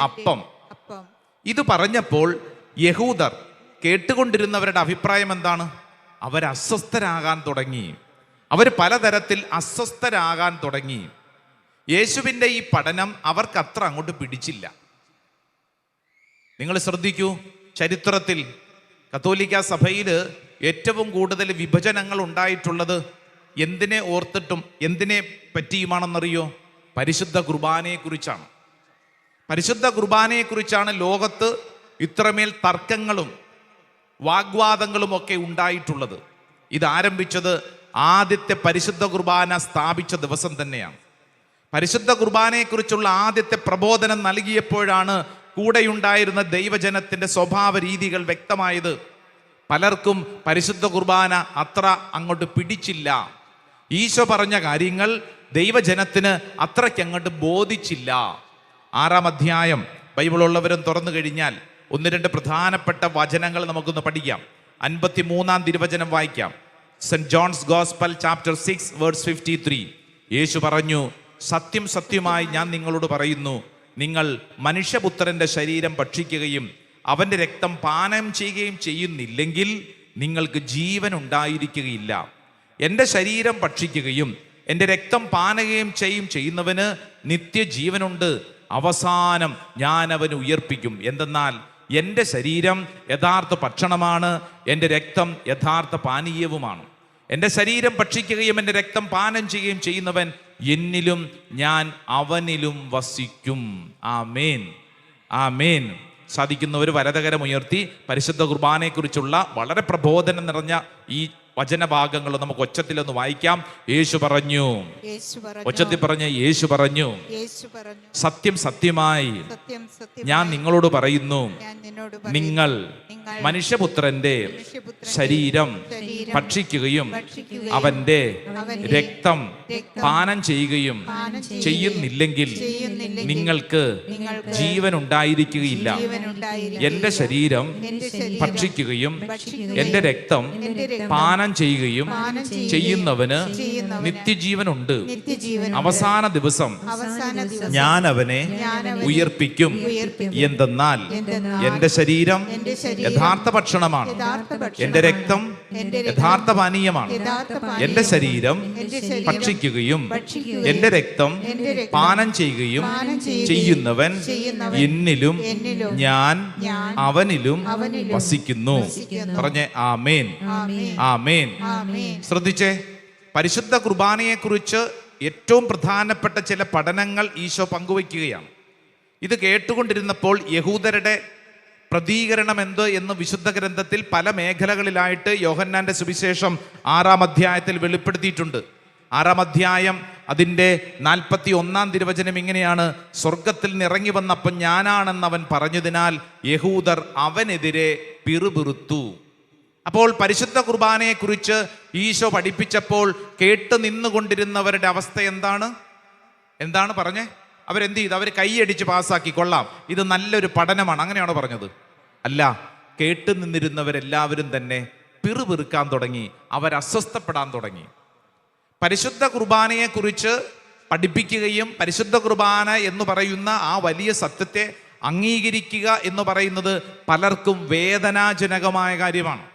അപ്പം. ഇത് പറഞ്ഞപ്പോൾ യഹൂദർ, കേട്ടുകൊണ്ടിരുന്നവരുടെ അഭിപ്രായം എന്താണ്? അവർ അസ്വസ്ഥരാകാൻ തുടങ്ങി. അവർ പലതരത്തിൽ അസ്വസ്ഥരാകാൻ തുടങ്ങി. യേശുവിൻ്റെ ഈ പഠനം അവർക്ക് അത്ര അങ്ങോട്ട് പിടിച്ചില്ല. നിങ്ങൾ ശ്രദ്ധിക്കൂ, ചരിത്രത്തിൽ കത്തോലിക്ക സഭയിൽ ഏറ്റവും കൂടുതൽ വിഭജനങ്ങൾ ഉണ്ടായിട്ടുള്ളത് എന്തിനെ ഓർത്തിട്ടും എന്തിനെ പറ്റിയുമാണെന്നറിയോ? പരിശുദ്ധ കുർബാനയെക്കുറിച്ചാണ്. പരിശുദ്ധ കുർബാനയെക്കുറിച്ചാണ് ലോകത്ത് ഇത്രമേൽ തർക്കങ്ങളും വാഗ്വാദങ്ങളും ഒക്കെ ഉണ്ടായിട്ടുള്ളത്. ഇതാരംഭിച്ചത് ആദ്യത്തെ പരിശുദ്ധ കുർബാന സ്ഥാപിച്ച ദിവസം തന്നെയാണ്. പരിശുദ്ധ കുർബാനയെക്കുറിച്ചുള്ള ആദ്യത്തെ പ്രബോധനം നൽകിയപ്പോഴാണ് കൂടെയുണ്ടായിരുന്ന ദൈവജനത്തിൻ്റെ സ്വഭാവ രീതികൾ വ്യക്തമായത്. പലർക്കും പരിശുദ്ധ കുർബാന അത്ര അങ്ങോട്ട് പിടിച്ചില്ല. ഈശോ പറഞ്ഞ കാര്യങ്ങൾ ദൈവജനത്തിന് അത്രയ്ക്ക് അങ്ങോട്ട് ബോധിച്ചില്ല. 6-ാം അധ്യായം ബൈബിളുള്ളവരും തുറന്നു കഴിഞ്ഞാൽ 1-2 പ്രധാനപ്പെട്ട വചനങ്ങൾ നമുക്കൊന്ന് പഠിക്കാം. 53-ാം തിരുവചനം വായിക്കാം. Saint John's gospel chapter 6 verse 53. യേശു പറഞ്ഞു, സത്യം സത്യമായി ഞാൻ നിങ്ങളോട് പറയുന്നു, നിങ്ങൾ മനുഷ്യപുത്രന്റെ ശരീരം ഭക്ഷിക്കുകയും അവൻ്റെ രക്തം പാനം ചെയ്യുകയും ചെയ്യുന്നില്ലെങ്കിൽ നിങ്ങൾക്ക് ജീവൻ ഉണ്ടായിരിക്കുകയില്ല. എൻ്റെ ശരീരം ഭക്ഷിക്കുകയും എൻ്റെ രക്തം പാനം ചെയ്യുന്നവന് നിത്യജീവനുണ്ട്, അവസാനം ഞാൻ അവന് ഉയർപ്പിക്കും. എന്തെന്നാൽ എൻ്റെ ശരീരം യഥാർത്ഥ ഭക്ഷണമാണ്, എൻ്റെ രക്തം യഥാർത്ഥ പാനീയവുമാണ്. എൻ്റെ ശരീരം ഭക്ഷിക്കുകയും എൻ്റെ രക്തം പാനം ചെയ്യുകയും ചെയ്യുന്നവൻ എന്നിലും ഞാൻ അവനിലും വസിക്കും. ആമേൻ, ആമേൻ. സാധിക്കുന്നവർ വലതുകരം ഉയർത്തി പരിശുദ്ധ കുർബാനയെക്കുറിച്ചുള്ള വളരെ പ്രബോധനം നിറഞ്ഞ ഈ വചനഭാഗങ്ങൾ നമുക്ക് ഒച്ചത്തിലൊന്ന് വായിക്കാം. യേശു പറഞ്ഞു, ഒച്ചത്തിൽ പറഞ്ഞ യേശു പറഞ്ഞു, സത്യം സത്യമായി ഞാൻ നിങ്ങളോട് പറയുന്നു, നിങ്ങൾ മനുഷ്യപുത്രന്റെ ശരീരം ഭക്ഷിക്കുകയും അവന്റെ രക്തം പാനം ചെയ്യുകയും ചെയ്യുന്നില്ലെങ്കിൽ നിങ്ങൾക്ക് ജീവൻ ഉണ്ടായിരിക്കുകയില്ല. എൻ്റെ ശരീരം ഭക്ഷിക്കുകയും എൻ്റെ രക്തം പാനം പാനം ചെയ്യുകയും ചെയ്യുന്നവന് നിത്യജീവനുണ്ട്. അവസാന ദിവസം ഞാൻ അവനെ ഉയർപ്പിക്കും. എന്തെന്നാൽ എന്റെ ശരീരം യഥാർത്ഥ ഭക്ഷണമാണ്, എന്റെ രക്തം യഥാർത്ഥ പാനീയമാണ്. എന്റെ ശരീരം ഭക്ഷിക്കുകയും എന്റെ രക്തം പാനം ചെയ്യുകയും ചെയ്യുന്നവൻ എന്നിലും ഞാൻ അവനിലും വസിക്കുന്നു. പറഞ്ഞേ ആമേൻ, ആമേൻ. ശ്രദ്ധിച്ചേ, പരിശുദ്ധ കുർബാനയെ കുറിച്ച് ഏറ്റവും പ്രധാനപ്പെട്ട ചില പഠനങ്ങൾ ഈശോ പങ്കുവയ്ക്കുകയാണ്. ഇത് കേട്ടുകൊണ്ടിരുന്നപ്പോൾ യഹൂദരുടെ പ്രതികരണം എന്ത് എന്ന് വിശുദ്ധ ഗ്രന്ഥത്തിൽ പല മേഖലകളിലായിട്ട് യോഹന്നാന്റെ സുവിശേഷം 6-ാം അധ്യായത്തിൽ വെളിപ്പെടുത്തിയിട്ടുണ്ട്. 6-ാം അധ്യായം അതിൻ്റെ 41-ാം തിരുവചനം ഇങ്ങനെയാണ്: സ്വർഗത്തിൽ നിറങ്ങി വന്നപ്പോൾ ഞാനാണെന്ന് അവൻ പറഞ്ഞതിനാൽ യഹൂദർ അവനെതിരെ പിറുപിറുത്തു. അപ്പോൾ പരിശുദ്ധ കുർബാനയെക്കുറിച്ച് ഈശോ പഠിപ്പിച്ചപ്പോൾ കേട്ട് നിന്നുകൊണ്ടിരുന്നവരുടെ അവസ്ഥ എന്താണ് പറഞ്ഞേ? അവരെന്ത് ചെയ്തു? അവർ കൈയടിച്ച് പാസ്സാക്കി, കൊള്ളാം, ഇത് നല്ലൊരു പഠനമാണ്, അങ്ങനെയാണോ പറഞ്ഞത്? അല്ല, കേട്ട് നിന്നിരുന്നവരെല്ലാവരും തന്നെ പിറുപിറുക്കാൻ തുടങ്ങി, അവരസ്വസ്ഥപ്പെടാൻ തുടങ്ങി. പരിശുദ്ധ കുർബാനയെക്കുറിച്ച് പഠിപ്പിക്കുകയും പരിശുദ്ധ കുർബാന എന്ന് പറയുന്ന ആ വലിയ സത്യത്തെ അംഗീകരിക്കുക എന്ന് പറയുന്നത് പലർക്കും വേദനാജനകമായ കാര്യമാണ്.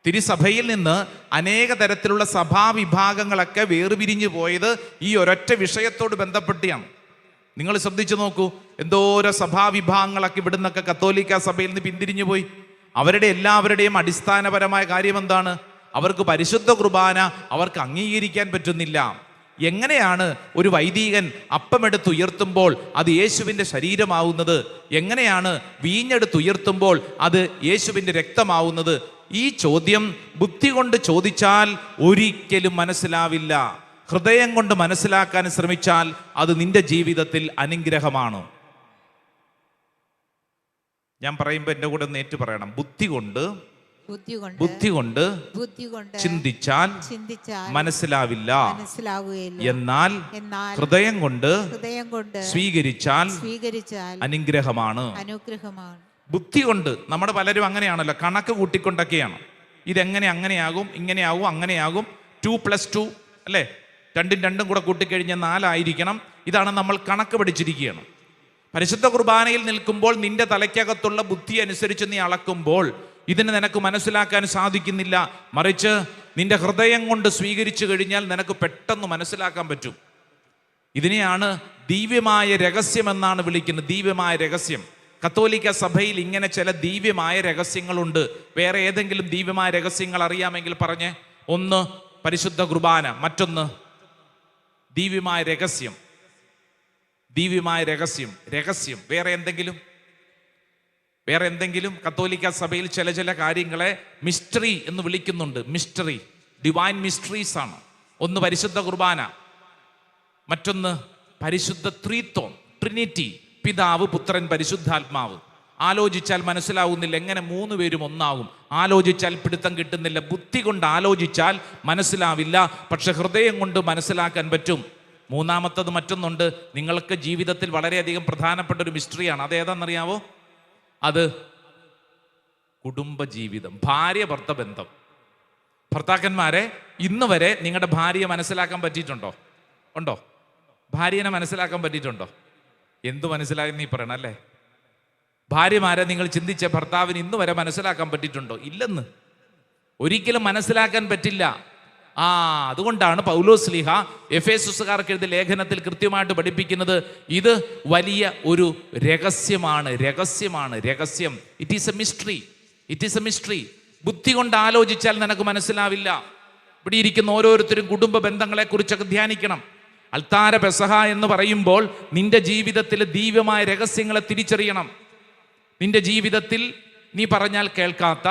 തിരുസഭയിൽ നിന്ന് അനേക തരത്തിലുള്ള സഭാവിഭാഗങ്ങളൊക്കെ വേർപിരിഞ്ഞു പോയത് ഈ ഒരൊറ്റ വിഷയത്തോട് ബന്ധപ്പെട്ടിയാണ്. നിങ്ങൾ ശ്രദ്ധിച്ചു നോക്കൂ, എന്തോരോ സഭാവിഭാഗങ്ങളൊക്കെ ഇവിടുന്നൊക്കെ കത്തോലിക്ക സഭയിൽ നിന്ന് പിന്തിരിഞ്ഞു പോയി. അവരുടെ എല്ലാവരുടെയും അടിസ്ഥാനപരമായ കാര്യം എന്താണ്? അവർക്ക് പരിശുദ്ധ കുർബാന അവർക്ക് അംഗീകരിക്കാൻ പറ്റുന്നില്ല. എങ്ങനെയാണ് ഒരു വൈദികൻ അപ്പമെടുത്തുയർത്തുമ്പോൾ അത് യേശുവിൻ്റെ ശരീരമാവുന്നത്? എങ്ങനെയാണ് വീഞ്ഞെടുത്തുയർത്തുമ്പോൾ അത് യേശുവിൻ്റെ രക്തമാവുന്നത്? ഈ ചോദ്യം ബുദ്ധി കൊണ്ട് ചോദിച്ചാൽ ഒരിക്കലും മനസ്സിലാവില്ല. ഹൃദയം കൊണ്ട് മനസ്സിലാക്കാൻ ശ്രമിച്ചാൽ അത് നിന്റെ ജീവിതത്തിൽ അനുഗ്രഹമാണ്. ഞാൻ പറയുമ്പോൾ എൻ്റെ കൂടെ ഒന്ന് ഏറ്റു പറയണം: ബുദ്ധി കൊണ്ട് ചിന്തിച്ചാൽ മനസ്സിലാവില്ല, എന്നാൽ ഹൃദയം കൊണ്ട് സ്വീകരിച്ചാൽ അനുഗ്രഹമാണ്. ബുദ്ധി കൊണ്ട് നമ്മുടെ പലരും അങ്ങനെയാണല്ലോ, കണക്ക് കൂട്ടിക്കൊണ്ടൊക്കെയാണ്. ഇതെങ്ങനെ അങ്ങനെയാകും, ഇങ്ങനെയാകും, അങ്ങനെയാകും, 2+2 അല്ലേ, 2 2 കൂടെ കൂട്ടിക്കഴിഞ്ഞാൽ 4 ആയിരിക്കണം. ഇതാണ് നമ്മൾ കണക്ക് പഠിച്ചിരിക്കുകയാണ്. പരിശുദ്ധ കുർബാനയിൽ നിൽക്കുമ്പോൾ നിന്റെ തലയ്ക്കകത്തുള്ള ബുദ്ധി അനുസരിച്ച് നീ അളക്കുമ്പോൾ ഇതിന് നിനക്ക് മനസ്സിലാക്കാൻ സാധിക്കുന്നില്ല. മറിച്ച് നിന്റെ ഹൃദയം കൊണ്ട് സ്വീകരിച്ചു കഴിഞ്ഞാൽ നിനക്ക് പെട്ടെന്ന് മനസ്സിലാക്കാൻ പറ്റും. ഇതിനെയാണ് ദിവ്യമായ രഹസ്യം എന്നാണ് വിളിക്കുന്നത്. ദിവ്യമായ രഹസ്യം. കത്തോലിക്ക സഭയിൽ ഇങ്ങനെ ചില ദിവ്യമായ രഹസ്യങ്ങളുണ്ട്. വേറെ ഏതെങ്കിലും ദിവ്യമായ രഹസ്യങ്ങൾ അറിയാമെങ്കിൽ പറഞ്ഞേ. ഒന്ന് പരിശുദ്ധ കുർബാന, മറ്റൊന്ന് ദിവ്യമായ രഹസ്യം. ദിവ്യമായ രഹസ്യം വേറെ എന്തെങ്കിലും കത്തോലിക്ക സഭയിൽ ചില കാര്യങ്ങളെ മിസ്റ്ററി എന്ന് വിളിക്കുന്നുണ്ട്. മിസ്റ്ററി, ഡിവൈൻ മിസ്റ്ററീസ് ആണ്. ഒന്ന് പരിശുദ്ധ കുർബാന, മറ്റൊന്ന് പരിശുദ്ധ ത്രിത്വം, ട്രിനിറ്റി, പിതാവ്, പുത്രൻ, പരിശുദ്ധാത്മാവ്. ആലോചിച്ചാൽ മനസ്സിലാവുന്നില്ല എങ്ങനെ 3 പേരും ഒന്നാകും. ആലോചിച്ചാൽ പിടുത്തം കിട്ടുന്നില്ല. ബുദ്ധി കൊണ്ട് ആലോചിച്ചാൽ മനസ്സിലാവില്ല, പക്ഷെ ഹൃദയം കൊണ്ട് മനസ്സിലാക്കാൻ പറ്റും. മൂന്നാമത്തത് മറ്റൊന്നുണ്ട്, നിങ്ങൾക്ക് ജീവിതത്തിൽ വളരെയധികം പ്രധാനപ്പെട്ട ഒരു മിസ്റ്ററിയാണ്. അതേതാണെന്നറിയാവോ? അത് കുടുംബജീവിതം, ഭാര്യ ഭർത്ത ബന്ധം. ഭർത്താക്കന്മാരെ, ഇന്ന് വരെ നിങ്ങളുടെ ഭാര്യയെ മനസ്സിലാക്കാൻ പറ്റിയിട്ടുണ്ടോ? ഉണ്ടോ? ഭാര്യനെ മനസ്സിലാക്കാൻ പറ്റിയിട്ടുണ്ടോ? എന്തു മനസ്സിലായെന്ന് നീ പറയണം അല്ലേ? ഭാര്യമാരെ, നിങ്ങൾ ചിന്തിച്ച ഭർത്താവിന് ഇന്ന് വരെ മനസ്സിലാക്കാൻ പറ്റിയിട്ടുണ്ടോ? ഇല്ലെന്ന്, ഒരിക്കലും മനസ്സിലാക്കാൻ പറ്റില്ല. അതുകൊണ്ടാണ് പൗലോസ് ശ്ലീഹ എഫേസുസുകാർക്ക് എഴുതിയ ലേഖനത്തിൽ കൃത്യമായിട്ട് പഠിപ്പിക്കുന്നത്, ഇത് വലിയ ഒരു രഹസ്യമാണ്. രഹസ്യം. It is A mystery. ബുദ്ധി കൊണ്ട് ആലോചിച്ചാൽ നിനക്ക് മനസ്സിലാവില്ല. ഇവിടെ ഇരിക്കുന്ന ഓരോരുത്തരും കുടുംബ ബന്ധങ്ങളെ കുറിച്ചൊക്കെ ധ്യാനിക്കണം. അൾത്താര പെസഹ എന്ന് പറയുമ്പോൾ നിന്റെ ജീവിതത്തിൽ ദിവ്യമായ രഹസ്യങ്ങളെ തിരിച്ചറിയണം. നിന്റെ ജീവിതത്തിൽ നീ പറഞ്ഞാൽ കേൾക്കാത്ത,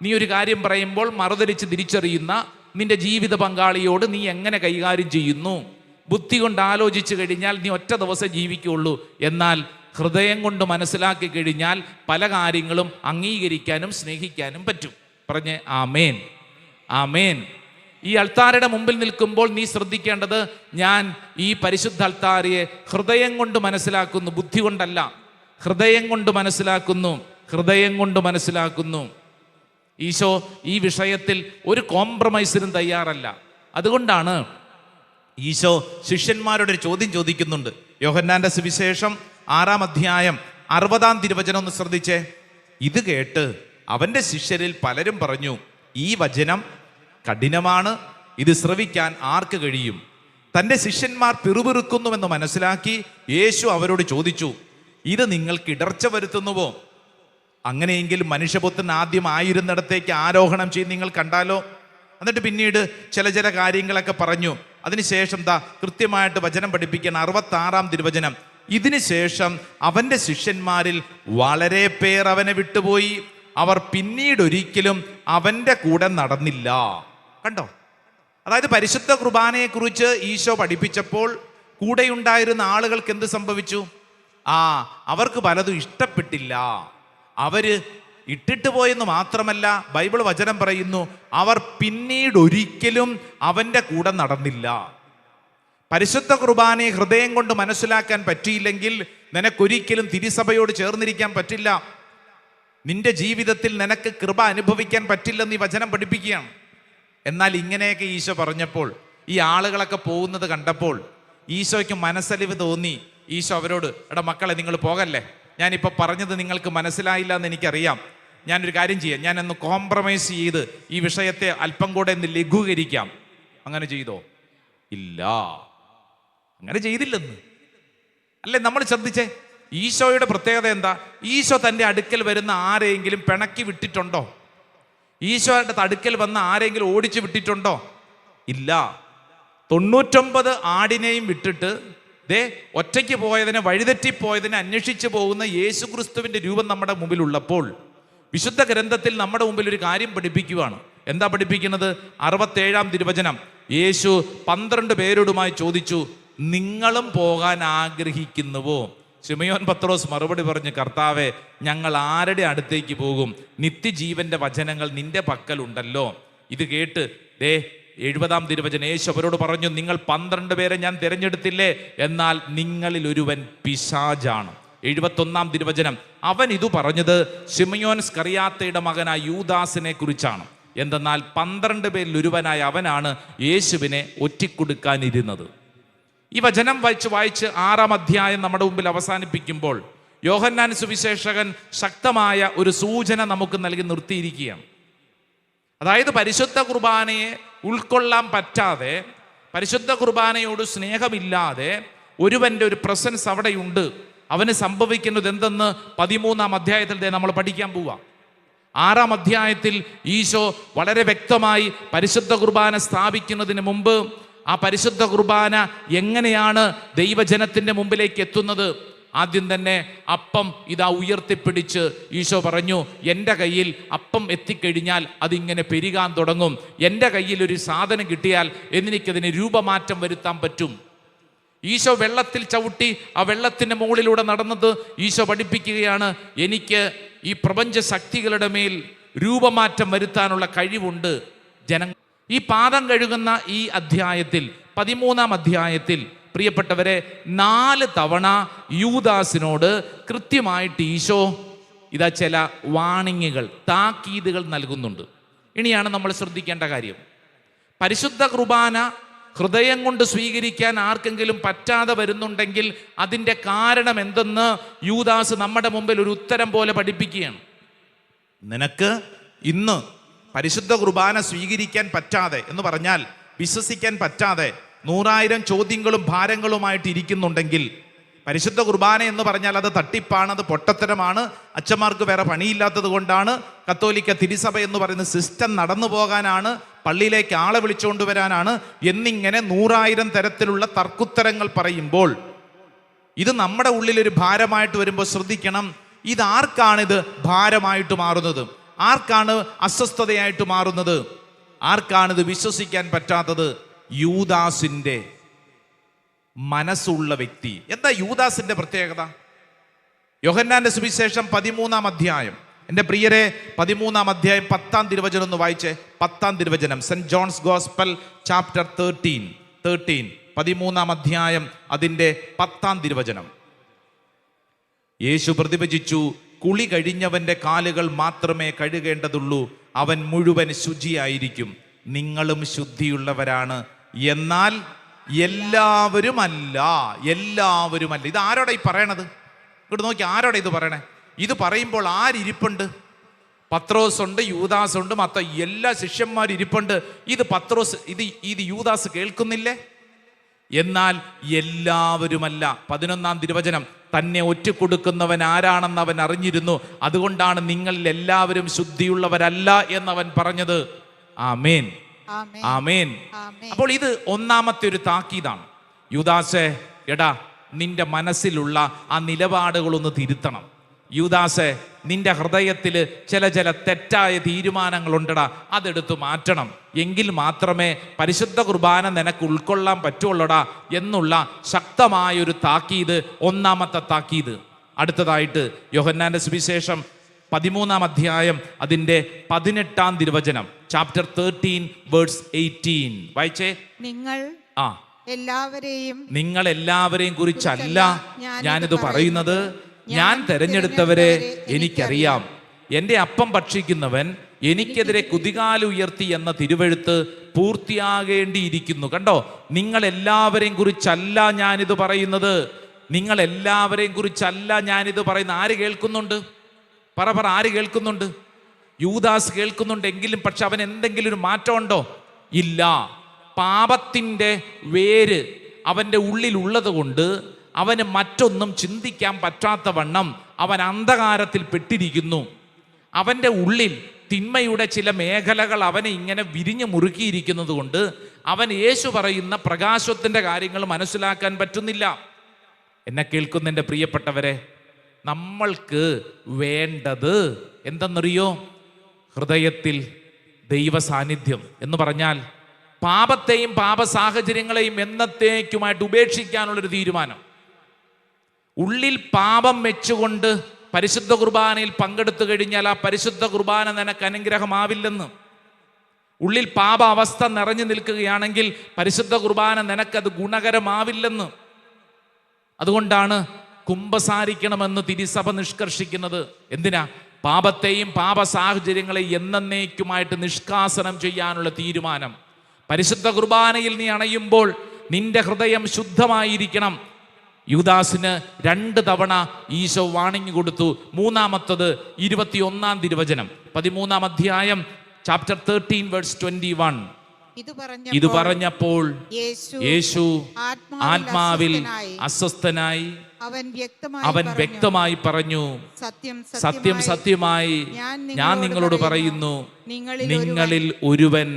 നീ ഒരു കാര്യം പറയുമ്പോൾ മറുതിരിച്ച് തിരിച്ചറിയുന്ന നിന്റെ ജീവിത പങ്കാളിയോട് നീ എങ്ങനെ കൈകാര്യം ചെയ്യുന്നു? ബുദ്ധി കൊണ്ട് ആലോചിച്ചു കഴിഞ്ഞാൽ നീ ഒറ്റ ദിവസം ജീവിക്കുള്ളൂ. എന്നാൽ ഹൃദയം കൊണ്ട് മനസ്സിലാക്കി കഴിഞ്ഞാൽ പല കാര്യങ്ങളും അംഗീകരിക്കാനും സ്നേഹിക്കാനും പറ്റും. പറഞ്ഞേ ആമേൻ, ആമേൻ. ഈ അൾത്താരയുടെ മുമ്പിൽ നിൽക്കുമ്പോൾ നീ ശ്രദ്ധിക്കേണ്ടത്, ഞാൻ ഈ പരിശുദ്ധ അൾത്താരയെ ഹൃദയം കൊണ്ട് മനസ്സിലാക്കുന്നു, ബുദ്ധി കൊണ്ടല്ല. ഹൃദയം കൊണ്ട് മനസ്സിലാക്കുന്നു. ഈശോ ഈ വിഷയത്തിൽ ഒരു കോംപ്രമൈസിനും തയ്യാറല്ല. അതുകൊണ്ടാണ് ഈശോ ശിഷ്യന്മാരോട് ഒരു ചോദ്യം ചോദിക്കുന്നുണ്ട്. യോഹന്നാന്റെ സുവിശേഷം 6-ാം അധ്യായം 60-ാം തിരുവചനം ഒന്ന് ശ്രദ്ധിച്ചേ. ഇത് കേട്ട് അവന്റെ ശിഷ്യരിൽ പലരും പറഞ്ഞു, ഈ വചനം കഠിനമാണ്, ഇത് ശ്രവിക്കാൻ ആർക്ക് കഴിയും? തൻ്റെ ശിഷ്യന്മാർ പിറുപിറുക്കുന്നുവെന്ന് മനസ്സിലാക്കി യേശു അവരോട് ചോദിച്ചു, ഇത് നിങ്ങൾക്ക് ഇടർച്ച വരുത്തുന്നുവോ? അങ്ങനെയെങ്കിൽ മനുഷ്യപുത്രൻ ആദ്യം ആയിരുന്നിടത്തേക്ക് ആരോഹണം ചെയ്ത് നിങ്ങൾ കണ്ടാലോ? എന്നിട്ട് പിന്നീട് ചില കാര്യങ്ങളൊക്കെ പറഞ്ഞു. അതിനുശേഷം കൃത്യമായിട്ട് വചനം പഠിപ്പിക്കാൻ 66-ാം തിരുവചനം. ഇതിനുശേഷം അവൻ്റെ ശിഷ്യന്മാരിൽ വളരെ പേർ അവനെ വിട്ടുപോയി, അവർ പിന്നീട് ഒരിക്കലും അവൻ്റെ കൂടെ നടന്നില്ല. കണ്ടോ? അതായത് പരിശുദ്ധ കുർബാനയെക്കുറിച്ച് ഈശോ പഠിപ്പിച്ചപ്പോൾ കൂടെയുണ്ടായിരുന്ന ആളുകൾക്ക് എന്ത് സംഭവിച്ചു? അവർക്ക് പലതും ഇഷ്ടപ്പെട്ടില്ല. അവര് ഇട്ടിട്ട് പോയെന്ന് മാത്രമല്ല, ബൈബിൾ വചനം പറയുന്നു, അവർ പിന്നീട് ഒരിക്കലും അവൻ്റെ കൂടെ നടന്നില്ല. പരിശുദ്ധ കുർബാനയെ ഹൃദയം കൊണ്ട് മനസ്സിലാക്കാൻ പറ്റിയില്ലെങ്കിൽ നിനക്കൊരിക്കലും തിരുസഭയോട് ചേർന്നിരിക്കാൻ പറ്റില്ല. നിന്റെ ജീവിതത്തിൽ നിനക്ക് കൃപ അനുഭവിക്കാൻ പറ്റില്ലെന്ന് ഈ വചനം പഠിപ്പിക്കുകയാണ്. എന്നാൽ ഇങ്ങനെയൊക്കെ ഈശോ പറഞ്ഞപ്പോൾ, ഈ ആളുകളൊക്കെ പോകുന്നത് കണ്ടപ്പോൾ ഈശോയ്ക്ക് മനസ്സലിവ് തോന്നി. ഈശോ അവരോട്, എടാ മക്കളെ, നിങ്ങൾ പോകല്ലേ, ഞാനിപ്പോൾ പറഞ്ഞത് നിങ്ങൾക്ക് മനസ്സിലായില്ല എന്ന് എനിക്കറിയാം. ഞാനൊരു കാര്യം ചെയ്യാം, ഞാനൊന്ന് കോംപ്രമൈസ് ചെയ്ത് ഈ വിഷയത്തെ അല്പം കൂടെ ഒന്ന് ലഘൂകരിക്കാം. അങ്ങനെ ചെയ്തോ? ഇല്ല, അങ്ങനെ ചെയ്തില്ലെന്ന്. അല്ലേ? നമ്മൾ ശ്രദ്ധിച്ചേ, ഈശോയുടെ പ്രത്യേകത എന്താ? ഈശോ തൻ്റെ അടുക്കൽ വരുന്ന ആരെയെങ്കിലും പിണക്കി വിട്ടിട്ടുണ്ടോ? ഈശോയുടെ അടുക്കൽ വന്ന ആരെങ്കിലും ഓടിച്ചു വിട്ടിട്ടുണ്ടോ? ഇല്ല. 99 ആടിനെയും വിട്ടിട്ട് ഒറ്റയ്ക്ക് പോയതിനെ, വഴിതെറ്റിപ്പോയതിനെ അന്വേഷിച്ചു പോകുന്ന യേശുക്രിസ്തുവിന്റെ രൂപം നമ്മുടെ മുമ്പിലുള്ളപ്പോൾ വിശുദ്ധ ഗ്രന്ഥത്തിൽ നമ്മുടെ മുമ്പിൽ ഒരു കാര്യം പഠിപ്പിക്കുകയാണ്. എന്താ പഠിപ്പിക്കുന്നത്? 67-ാം തിരുവചനം. യേശു 12 പേരോടുമായി ചോദിച്ചു, നിങ്ങളും പോകാൻ ആഗ്രഹിക്കുന്നുവോ? ശിമയോൻ പത്രോസ് മറുപടി പറഞ്ഞു, കർത്താവേ, ഞങ്ങൾ ആരുടെ അടുത്തേക്ക് പോകും? നിത്യജീവന്റെ വചനങ്ങൾ നിന്റെ പക്കലുണ്ടല്ലോ. ഇത് കേട്ട് 70-ാം തിരുവചനം. യേശു അവരോട് പറഞ്ഞു, നിങ്ങൾ 12 പേരെ ഞാൻ തിരഞ്ഞെടുത്തില്ലേ? എന്നാൽ നിങ്ങളിൽ ഒരുവൻ പിശാചാണ്. 71-ാം തിരുവചനം. അവൻ ഇത് പറഞ്ഞത് ശിമയോൻ സ്കറിയാത്തയുടെ മകനായ യൂദാസിനെ കുറിച്ചാണ്. എന്തെന്നാൽ 12 പേരിൽ ഒരുവനായ അവനാണ് യേശുവിനെ ഒറ്റിക്കൊടുക്കാനിരുന്നത്. ഈ വചനം വായിച്ച് 6-ാം അധ്യായം നമ്മുടെ മുമ്പിൽ അവസാനിപ്പിക്കുമ്പോൾ യോഹന്നാൻ സുവിശേഷകൻ ശക്തമായ ഒരു സൂചന നമുക്ക് നൽകി നിർത്തിയിരിക്കുകയാണ്. അതായത് പരിശുദ്ധ കുർബാനയെ ഉൾക്കൊള്ളാൻ പറ്റാതെ, പരിശുദ്ധ കുർബാനയോട് സ്നേഹമില്ലാതെ ഒരുവന്റെ ഒരു പ്രസൻസ് അവിടെയുണ്ട്. അവന് സംഭവിക്കുന്നത് എന്തെന്ന് 13-ാം അധ്യായത്തിൽ നമ്മൾ പഠിക്കാൻ പോവാം. 6-ാം അധ്യായത്തിൽ ഈശോ വളരെ വ്യക്തമായി പരിശുദ്ധ കുർബാന സ്ഥാപിക്കുന്നതിന് മുമ്പ് ആ പരിശുദ്ധ കുർബാന എങ്ങനെയാണ് ദൈവജനത്തിന്റെ മുമ്പിലേക്ക് എത്തുന്നത്? ആദ്യം തന്നെ അപ്പം ഉയർത്തിപ്പിടിച്ച് ഈശോ പറഞ്ഞു, എൻ്റെ കയ്യിൽ അപ്പം എത്തിക്കഴിഞ്ഞാൽ അതിങ്ങനെ പെരുകാൻ തുടങ്ങും. എൻ്റെ കയ്യിൽ ഒരു സാധനം കിട്ടിയാൽ എനിക്കതിന് രൂപമാറ്റം വരുത്താൻ പറ്റും. ഈശോ വെള്ളത്തിൽ ചവിട്ടി ആ വെള്ളത്തിൻ്റെ മുകളിലൂടെ നടന്നത് ഈശോ പഠിപ്പിക്കുകയാണ്, എനിക്ക് ഈ പ്രപഞ്ച ശക്തികളുടെ മേൽ രൂപമാറ്റം വരുത്താനുള്ള കഴിവുണ്ട്. ഈ പാദം കഴുകുന്ന ഈ അധ്യായത്തിൽ, 13-ാം അധ്യായത്തിൽ പ്രിയപ്പെട്ടവരെ, 4 തവണ യൂദാസിനോട് കൃത്യമായിട്ട് ഈശോ ചില വാണിങ്ങുകൾ, താക്കീതുകൾ നൽകുന്നുണ്ട്. ഇനിയാണ് നമ്മൾ ശ്രദ്ധിക്കേണ്ട കാര്യം. പരിശുദ്ധ കുർബാന ഹൃദയം കൊണ്ട് സ്വീകരിക്കാൻ ആർക്കെങ്കിലും പറ്റാതെ വരുന്നുണ്ടെങ്കിൽ അതിൻ്റെ കാരണം എന്തെന്ന് യൂദാസ് നമ്മുടെ മുമ്പിൽ ഒരു ഉത്തരം പോലെ പഠിപ്പിക്കുകയാണ്. നിനക്ക് ഇന്ന് പരിശുദ്ധ കുർബാന സ്വീകരിക്കാൻ പറ്റാതെ എന്ന് പറഞ്ഞാൽ വിശ്വസിക്കാൻ പറ്റാതെ 100,000 ചോദ്യങ്ങളും ഭാരങ്ങളുമായിട്ട് ഇരിക്കുന്നുണ്ടെങ്കിൽ, പരിശുദ്ധ കുർബാന എന്ന് പറഞ്ഞാൽ അത് തട്ടിപ്പാണ്, അത് പൊട്ടത്തരമാണ്, അച്ഛന്മാർക്ക് വേറെ പണിയില്ലാത്തത് കൊണ്ടാണ്, കത്തോലിക്ക തിരുസഭ എന്ന് പറയുന്ന സിസ്റ്റം നടന്നു പോകാനാണ്, പള്ളിയിലേക്ക് ആളെ വിളിച്ചുകൊണ്ടുവരാനാണ് എന്നിങ്ങനെ 100,000 തരത്തിലുള്ള തർക്കുത്തരങ്ങൾ പറയുമ്പോൾ, ഇത് നമ്മുടെ ഉള്ളിലൊരു ഭാരമായിട്ട് വരുമ്പോൾ ശ്രദ്ധിക്കണം, ഇതാർക്കാണിത് ഭാരമായിട്ട് മാറുന്നത്? ആർക്കാണ് അസ്വസ്ഥതയായിട്ട് മാറുന്നത്? ആർക്കാണിത് വിശ്വസിക്കാൻ പറ്റാത്തത്? യൂദാസിന്റെ മനസ്സുള്ള വ്യക്തി. എന്താ യൂദാസിന്റെ പ്രത്യേകത? യോഹന്നാന്റെ സുവിശേഷം 13-ാം അധ്യായം, എൻ്റെ പ്രിയരെ, 13-ാം അധ്യായം 10-ാം തിരുവചനം ഒന്ന് വായിച്ചേ. 10-ാം തിരുവചനം, സെന്റ് ജോൺസ് ഗോസ്പൽ ചാപ്റ്റർ 13, 13-ാം അധ്യായം അതിൻ്റെ 10-ാം തിരുവചനം. യേശു പ്രതിവചിച്ചു, കുളി കഴിഞ്ഞവന്റെ കാലുകൾ മാത്രമേ കഴുകേണ്ടതുള്ളൂ, അവൻ മുഴുവൻ ശുചിയായിരിക്കും. നിങ്ങളും ശുദ്ധിയുള്ളവരാണ്, എന്നാൽ എല്ലാവരുമല്ല. ഇത് ആരോടാ ഈ പറയണത്? ഇങ്ങോട്ട് നോക്കി, ആരോടാ ഇത് പറയണേ? ഇത് പറയുമ്പോൾ ആരിരിപ്പുണ്ട്? പത്രോസ് ഉണ്ട്, യൂദാസ് ഉണ്ട്, എല്ലാ ശിഷ്യന്മാരും ഇരിപ്പുണ്ട്. ഇത് പത്രോസ്, ഇത് യൂദാസ് കേൾക്കുന്നില്ലേ? എന്നാൽ എല്ലാവരുമല്ല. 11-ാം തിരുവചനം, തന്നെ ഒറ്റിക്കൊടുക്കുന്നവൻ ആരാണെന്ന് അവൻ അറിഞ്ഞിരുന്നു, അതുകൊണ്ടാണ് നിങ്ങളിൽ എല്ലാവരും ശുദ്ധിയുള്ളവരല്ല എന്നവൻ പറഞ്ഞത്. ആമേൻ, ആമേൻ. അപ്പോൾ ഇത് ഒന്നാമത്തെ ഒരു താക്കീതാണ്. യൂദാസേ, എടാ, നിന്റെ മനസ്സിലുള്ള ആ നിലപാടുകളൊന്ന് തിരുത്തണം. യൂദാസേ, നിന്റെ ഹൃദയത്തിൽ ചില തെറ്റായ തീരുമാനങ്ങളുണ്ടടാ, അതെടുത്ത് മാറ്റണം. എങ്കിൽ മാത്രമേ പരിശുദ്ധ കുർബാന നിനക്ക് ഉൾക്കൊള്ളാൻ പറ്റുള്ളടാ എന്നുള്ള ശക്തമായൊരു താക്കീത്, ഒന്നാമത്തെ താക്കീത്. അടുത്തതായിട്ട് യോഹന്നാന്റെ സുവിശേഷം 13-ാം അധ്യായം അതിൻ്റെ 18-ാം തിരുവചനം, ചാപ്റ്റർ 13 വേഴ്സ് 18 വായിച്ചേ. നിങ്ങൾ എല്ലാവരെയും കുറിച്ചല്ല ഞാനിത് പറയുന്നത്, ഞാൻ തെരഞ്ഞെടുത്തവരെ എനിക്കറിയാം. എൻ്റെ അപ്പം ഭക്ഷിക്കുന്നവൻ എനിക്കെതിരെ കുതികാലുയർത്തി എന്ന തിരുവെഴുത്ത് പൂർത്തിയാകേണ്ടിയിരിക്കുന്നു. കണ്ടോ, നിങ്ങൾ എല്ലാവരെയും കുറിച്ചല്ല ഞാനിത് പറയുന്നത്. നിങ്ങൾ എല്ലാവരെയും കുറിച്ചല്ല ഞാനിത് പറയുന്നത്. ആര് കേൾക്കുന്നുണ്ട്? പറ, ആര് കേൾക്കുന്നുണ്ട്? യൂദാസ് കേൾക്കുന്നുണ്ടെങ്കിലും പക്ഷെ അവൻ എന്തെങ്കിലും ഒരു മാറ്റമുണ്ടോ? ഇല്ല. പാപത്തിൻ്റെ വേര് അവൻ്റെ ഉള്ളിലുള്ളത് കൊണ്ട് അവന് മറ്റൊന്നും ചിന്തിക്കാൻ പറ്റാത്ത വണ്ണം അവൻ അന്ധകാരത്തിൽ പെട്ടിരിക്കുന്നു. അവൻ്റെ ഉള്ളിൽ തിന്മയുടെ ചില മേഖലകൾ അവനെ ഇങ്ങനെ വിരിഞ്ഞു മുറുക്കിയിരിക്കുന്നത് കൊണ്ട് അവൻ യേശു പറയുന്ന പ്രകാശത്തിൻ്റെ കാര്യങ്ങൾ മനസ്സിലാക്കാൻ പറ്റുന്നില്ല. എന്നെ കേൾക്കുന്ന എൻ്റെ പ്രിയപ്പെട്ടവരെ, നമ്മൾക്ക് വേണ്ടത് എന്തെന്നറിയോ? ഹൃദയത്തിൽ ദൈവ സാന്നിധ്യം എന്ന് പറഞ്ഞാൽ പാപത്തെയും പാപ സാഹചര്യങ്ങളെയും എന്നത്തേക്കുമായിട്ട് ഉപേക്ഷിക്കാനുള്ളൊരു തീരുമാനം. ഉള്ളിൽ പാപം വെച്ചുകൊണ്ട് പരിശുദ്ധ കുർബാനയിൽ പങ്കെടുത്തു കഴിഞ്ഞാൽ ആ പരിശുദ്ധ കുർബാന നിനക്ക് അനുഗ്രഹമാവില്ലെന്ന്. ഉള്ളിൽ പാപ അവസ്ഥ നിറഞ്ഞു നിൽക്കുകയാണെങ്കിൽ പരിശുദ്ധ കുർബാന നിനക്കത് ഗുണകരമാവില്ലെന്ന്. അതുകൊണ്ടാണ് കുമ്പസാരിക്കണമെന്ന് തിരുസഭ നിഷ്കർഷിക്കുന്നത്. എന്തിനാ? പാപത്തെയും പാപ സാഹചര്യങ്ങളെയും എന്നേക്കുമായിട്ട് നിഷ്കാസനം ചെയ്യാനുള്ള തീരുമാനം. പരിശുദ്ധ കുർബാനയിൽ നീ അണയുമ്പോൾ നിന്റെ ഹൃദയം ശുദ്ധമായിരിക്കണം. യൂദാസിന് 2 തവണ ഈശോ വാണിംഗ് കൊടുത്തു. മൂന്നാമത്തത് 21-ാം തിരുവചനം, 13-ാം അധ്യായം, ചാപ്റ്റർ 13 വേഴ്സ് 21. ഇത് പറഞ്ഞപ്പോൾ യേശു ആത്മാവിൽ അസ്വസ്ഥനായി അവൻ വ്യക്തമായി പറഞ്ഞു, സത്യം സത്യമായി ഞാൻ നിങ്ങളോട് പറയുന്നു, നിങ്ങളിൽ ഒരുവൻ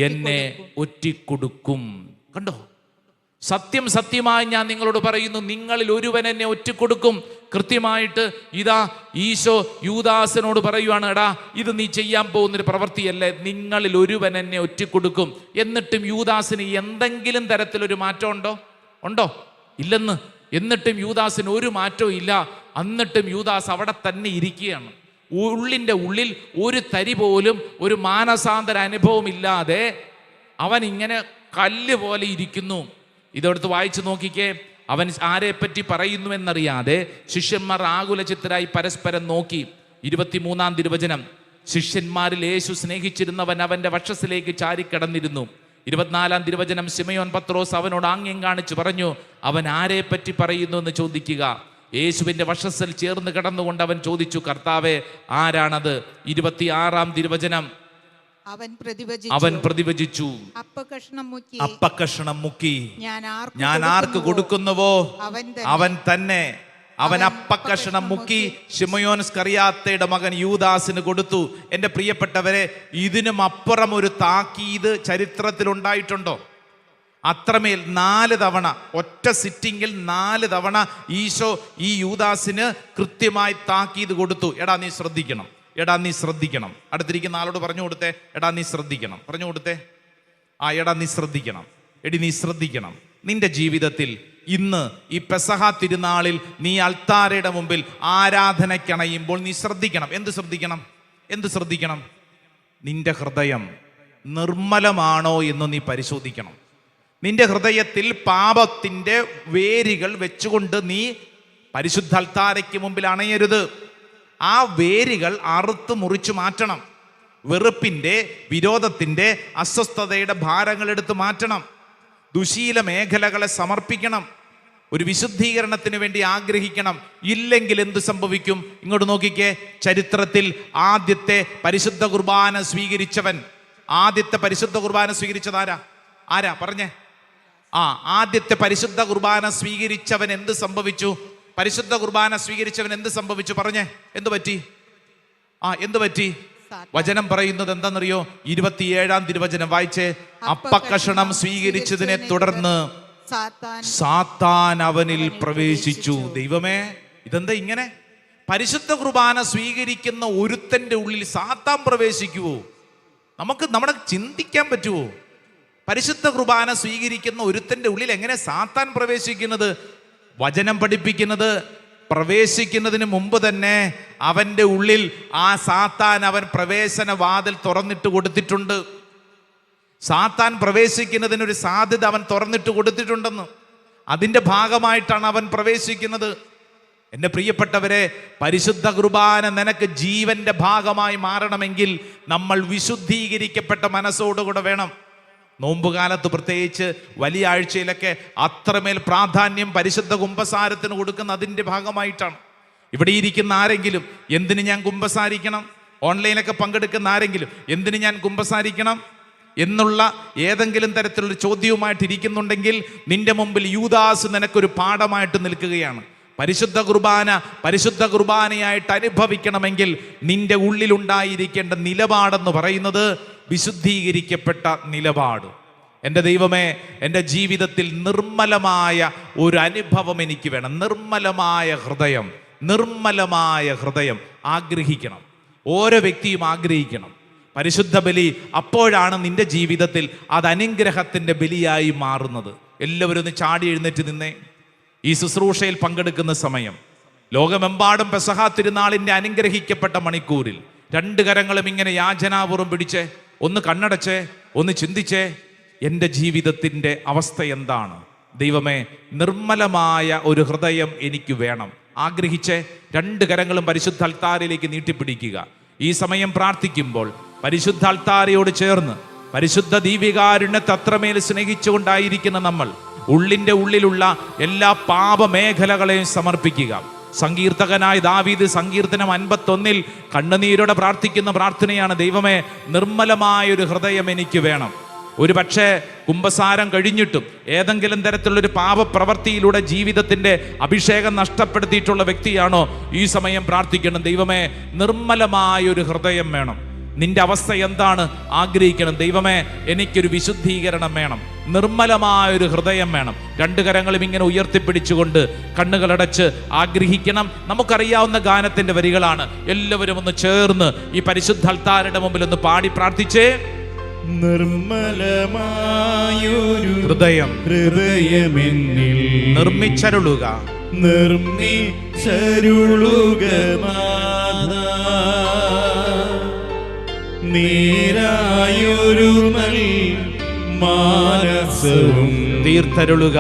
എന്നെ ഒറ്റിക്കൊടുക്കും. കണ്ടോ, സത്യം സത്യമായി ഞാൻ നിങ്ങളോട് പറയുന്നു, നിങ്ങളിൽ ഒരുവൻ എന്നെ ഒറ്റിക്കൊടുക്കും. കൃത്യമായിട്ട് ഇതാ ഈശോ യൂദാസിനോട് പറയുവാണ്, എടാ, ഇത് നീ ചെയ്യാൻ പോകുന്നൊരു പ്രവൃത്തിയല്ലേ, നിങ്ങളിൽ ഒരുവൻ എന്നെ ഒറ്റിക്കൊടുക്കും. എന്നിട്ടും യൂദാസിന് എന്തെങ്കിലും തരത്തിലൊരു മാറ്റം ഉണ്ടോ? ഇല്ലെന്ന്. എന്നിട്ടും യൂദാസിന് ഒരു മാറ്റവും ഇല്ല. എന്നിട്ടും യൂദാസ് അവിടെ തന്നെ ഇരിക്കുകയാണ്. ഉള്ളിൻ്റെ ഉള്ളിൽ ഒരു തരി പോലും ഒരു മാനസാന്തര അനുഭവം ഇല്ലാതെ അവൻ ഇങ്ങനെ കല്ല് പോലെ ഇരിക്കുന്നു. ഇതെടുത്ത് വായിച്ചു നോക്കിക്കേ. അവൻ ആരെപ്പറ്റി പറയുന്നുവെന്നറിയാതെ ശിഷ്യന്മാർ ആകുലചിത്തരായി പരസ്പരം നോക്കി. 23-ാം തിരുവചനം, ശിഷ്യന്മാരിൽ യേശു സ്നേഹിച്ചിരുന്നവൻ അവന്റെ വക്ഷസിലേക്ക് ചാരിക്കിടന്നിരുന്നു. 24-ാം തിരുവചനം, ശിമയോൻ പത്രോസ് അവനോട് ആംഗ്യം കാണിച്ചു പറഞ്ഞു, അവൻ ആരെപ്പറ്റി പറയുന്നു എന്ന് ചോദിക്കുക. യേശുവിന്റെ വക്ഷസിൽ ചേർന്ന് കിടന്നുകൊണ്ട് അവൻ ചോദിച്ചു, കർത്താവേ, ആരാണത്? 26-ാം തിരുവചനം, അവൻ പ്രതിവചിച്ചു, അപ്പക്കഷണം മുക്കി ഞാൻ ആർക്ക് കൊടുക്കുന്നുവോ അവൻ തന്നെ. അവൻ അപ്പക്കഷണം മുക്കി ശിമയോൻ സ്കറിയാത്തയുടെ മകൻ യൂദാസിന് കൊടുത്തു. എൻ്റെ പ്രിയപ്പെട്ടവരെ, ഇതിനും അപ്പുറം ഒരു താക്കീത് ചരിത്രത്തിൽ ഉണ്ടായിട്ടുണ്ടോ? അത്രമേൽ 4 തവണ, ഒറ്റ സിറ്റിങ്ങിൽ 4 തവണ ഈശോ ഈ യൂദാസിന് കൃത്യമായി താക്കീത് കൊടുത്തു. എടാ നീ ശ്രദ്ധിക്കണം, എടാ നീ ശ്രദ്ധിക്കണം. അടുത്തിരിക്കുന്ന ആളോട് പറഞ്ഞു കൊടുത്തേ, എടാ നീ ശ്രദ്ധിക്കണം. പറഞ്ഞു കൊടുത്തേ, എടാ നീ ശ്രദ്ധിക്കണം, എടി നീ ശ്രദ്ധിക്കണം. നിന്റെ ജീവിതത്തിൽ ഇന്ന് ഈ പെസഹ തിരുനാളിൽ നീ അൾത്താരയുടെ മുമ്പിൽ ആരാധനയ്ക്കണയുമ്പോൾ നീ ശ്രദ്ധിക്കണം. എന്ത് ശ്രദ്ധിക്കണം? നിന്റെ ഹൃദയം നിർമ്മലമാണോ എന്ന് നീ പരിശോധിക്കണം. നിന്റെ ഹൃദയത്തിൽ പാപത്തിൻ്റെ വേരുകൾ വെച്ചുകൊണ്ട് നീ പരിശുദ്ധ അൾത്താരയ്ക്ക് മുമ്പിൽ അണയരുത്. ആ വേരുകൾ അറുത്ത് മുറിച്ചു മാറ്റണം. വെറുപ്പിൻ്റെ, വിരോധത്തിൻ്റെ, അസ്വസ്ഥതയുടെ ഭാരങ്ങൾ എടുത്ത് മാറ്റണം. ദുശീല മേഖലകളെ സമർപ്പിക്കണം. ഒരു വിശുദ്ധീകരണത്തിന് വേണ്ടി ആഗ്രഹിക്കണം. ഇല്ലെങ്കിൽ എന്ത് സംഭവിക്കും? ഇങ്ങോട്ട് നോക്കിക്കേ. ചരിത്രത്തിൽ ആദ്യത്തെ പരിശുദ്ധ കുർബാന സ്വീകരിച്ചത് ആരാ പറഞ്ഞേ? ആദ്യത്തെ പരിശുദ്ധ കുർബാന സ്വീകരിച്ചവൻ എന്ത് സംഭവിച്ചു? പരിശുദ്ധ കുർബാന സ്വീകരിച്ചവൻ എന്ത് സംഭവിച്ചു? പറഞ്ഞേ, എന്ത് പറ്റി? വചനം പറയുന്നത് എന്താണെന്നറിയോ? 27-ാം തിരുവചനം വായിച്ചേ. അപ്പക്കഷണം സ്വീകരിച്ചതിനെ തുടർന്ന് സാത്താൻ അവനിൽ പ്രവേശിച്ചു. ദൈവമേ, ഇതെന്താ ഇങ്ങനെ? പരിശുദ്ധ കുർബാന സ്വീകരിക്കുന്ന ഒരുത്തന്റെ ഉള്ളിൽ സാത്താൻ പ്രവേശിക്കുവോ? നമ്മുടെ ചിന്തിക്കാൻ പറ്റുമോ? പരിശുദ്ധ കുർബാന സ്വീകരിക്കുന്ന ഒരുത്തന്റെ ഉള്ളിൽ എങ്ങനെ സാത്താൻ പ്രവേശിക്കുന്നത്? വചനം പഠിപ്പിക്കുന്നത്, പ്രവേശിക്കുന്നതിന് മുമ്പ് തന്നെ അവന്റെ ഉള്ളിൽ ആ സാത്താൻ അവൻ പ്രവേശന വാതിൽ തുറന്നിട്ട് കൊടുത്തിട്ടുണ്ട്. സാത്താൻ പ്രവേശിക്കുന്നതിനൊരു സാധ്യത അവൻ തുറന്നിട്ട് കൊടുത്തിട്ടുണ്ടെന്ന്. അതിൻ്റെ ഭാഗമായിട്ടാണ് അവൻ പ്രവേശിക്കുന്നത്. എൻ്റെ പ്രിയപ്പെട്ടവരെ, പരിശുദ്ധ കുർബാന നിനക്ക് ജീവന്റെ ഭാഗമായി മാറണമെങ്കിൽ നമ്മൾ വിശുദ്ധീകരിക്കപ്പെട്ട മനസ്സോടുകൂടെ വേണം. നോമ്പുകാലത്ത്, പ്രത്യേകിച്ച് വലിയ ആഴ്ചയിലൊക്കെ അത്രമേൽ പ്രാധാന്യം പരിശുദ്ധ കുമ്പസാരത്തിന് കൊടുക്കുന്ന അതിൻ്റെ ഭാഗമായിട്ടാണ്. ഇവിടെ ഇരിക്കുന്ന ആരെങ്കിലും എന്തിന് ഞാൻ കുമ്പസാരിക്കണം, ഓൺലൈനൊക്കെ പങ്കെടുക്കുന്ന ആരെങ്കിലും എന്തിന് ഞാൻ കുമ്പസാരിക്കണം എന്നുള്ള ഏതെങ്കിലും തരത്തിലുള്ള ചോദ്യവുമായിട്ട് ഇരിക്കുന്നുണ്ടെങ്കിൽ നിന്റെ മുമ്പിൽ യൂദാസ് നിനക്കൊരു പാഠമായിട്ട് നിൽക്കുകയാണ്. പരിശുദ്ധ കുർബാനയായിട്ട് അനുഭവിക്കണമെങ്കിൽ നിന്റെ ഉള്ളിലുണ്ടായിരിക്കേണ്ട നിലപാടെന്ന് പറയുന്നത് വിശുദ്ധീകരിക്കപ്പെട്ട നിലപാട്. എൻ്റെ ദൈവമേ, എൻ്റെ ജീവിതത്തിൽ നിർമ്മലമായ ഒരു അനുഭവം എനിക്ക് വേണം. നിർമ്മലമായ ഹൃദയം ആഗ്രഹിക്കണം. ഓരോ വ്യക്തിയും ആഗ്രഹിക്കണം. പരിശുദ്ധ ബലി അപ്പോഴാണ് നിന്റെ ജീവിതത്തിൽ അത് അനുഗ്രഹത്തിൻ്റെ ബലിയായി മാറുന്നത്. എല്ലാവരും ഒന്ന് ചാടി എഴുന്നേറ്റ് നിന്നേ. ഈ ശുശ്രൂഷയിൽ പങ്കെടുക്കുന്ന സമയം, ലോകമെമ്പാടും പെസഹ തിരുനാളിൻ്റെ അനുഗ്രഹിക്കപ്പെട്ട മണിക്കൂറിൽ 2 കരങ്ങളും ഇങ്ങനെ യാചനാപൂർവ്വം പിടിച്ചേ, ഒന്ന് കണ്ണടച്ചേ, ഒന്ന് ചിന്തിച്ചേ, എൻ്റെ ജീവിതത്തിൻ്റെ അവസ്ഥ എന്താണ്? ദൈവമേ, നിർമ്മലമായ ഒരു ഹൃദയം എനിക്ക് വേണം. ആഗ്രഹിച്ചേ 2 കരങ്ങളും പരിശുദ്ധ അൾത്താരയിലേക്ക് നീട്ടിപ്പിടിക്കുക. ഈ സമയം പ്രാർത്ഥിക്കുമ്പോൾ പരിശുദ്ധ അൾത്താരയോട് ചേർന്ന് പരിശുദ്ധ ദീപികാരുണ്യത്തെ അത്രമേൽ സ്നേഹിച്ചുകൊണ്ടായിരിക്കുന്ന നമ്മൾ ഉള്ളിൻ്റെ ഉള്ളിലുള്ള എല്ലാ പാപമേഖലകളെയും സമർപ്പിക്കുക. സങ്കീർത്തകനായ ദാവീദ് സങ്കീർത്തനം 51 കണ്ണുനീരോടെ പ്രാർത്ഥിക്കുന്ന പ്രാർത്ഥനയാണ്, ദൈവമേ, നിർമ്മലമായൊരു ഹൃദയം എനിക്ക് വേണം. ഒരു പക്ഷേ കുമ്പസാരം കഴിഞ്ഞിട്ടും ഏതെങ്കിലും തരത്തിലുള്ളൊരു പാപപ്രവൃത്തിയിലൂടെ ജീവിതത്തിൻ്റെ അഭിഷേകം നഷ്ടപ്പെടുത്തിയിട്ടുള്ള വ്യക്തിയാണോ? ഈ സമയം പ്രാർത്ഥിക്കണം, ദൈവമേ, നിർമ്മലമായൊരു ഹൃദയം വേണം. നിന്റെ അവസ്ഥ എന്താണ്? ആഗ്രഹിക്കണം, ദൈവമേ, എനിക്കൊരു വിശുദ്ധീകരണം വേണം, നിർമ്മലമായൊരു ഹൃദയം വേണം. 2 കരങ്ങളും ഇങ്ങനെ ഉയർത്തിപ്പിടിച്ചുകൊണ്ട് കണ്ണുകളടച്ച് ആഗ്രഹിക്കണം. നമുക്കറിയാവുന്ന ഗാനത്തിന്റെ വരികളാണ്. എല്ലാവരും ഒന്ന് ചേർന്ന് ഈ പരിശുദ്ധ അൾത്താരയുടെ മുമ്പിൽ ഒന്ന് പാടി പ്രാർത്ഥിച്ചേ. നിർമ്മലമായൊരു ഹൃദയമെന്നിൽ നിർമ്മിച്ചരുളുക നീരായൊരു മാനസവും തീർത്തരുളുക.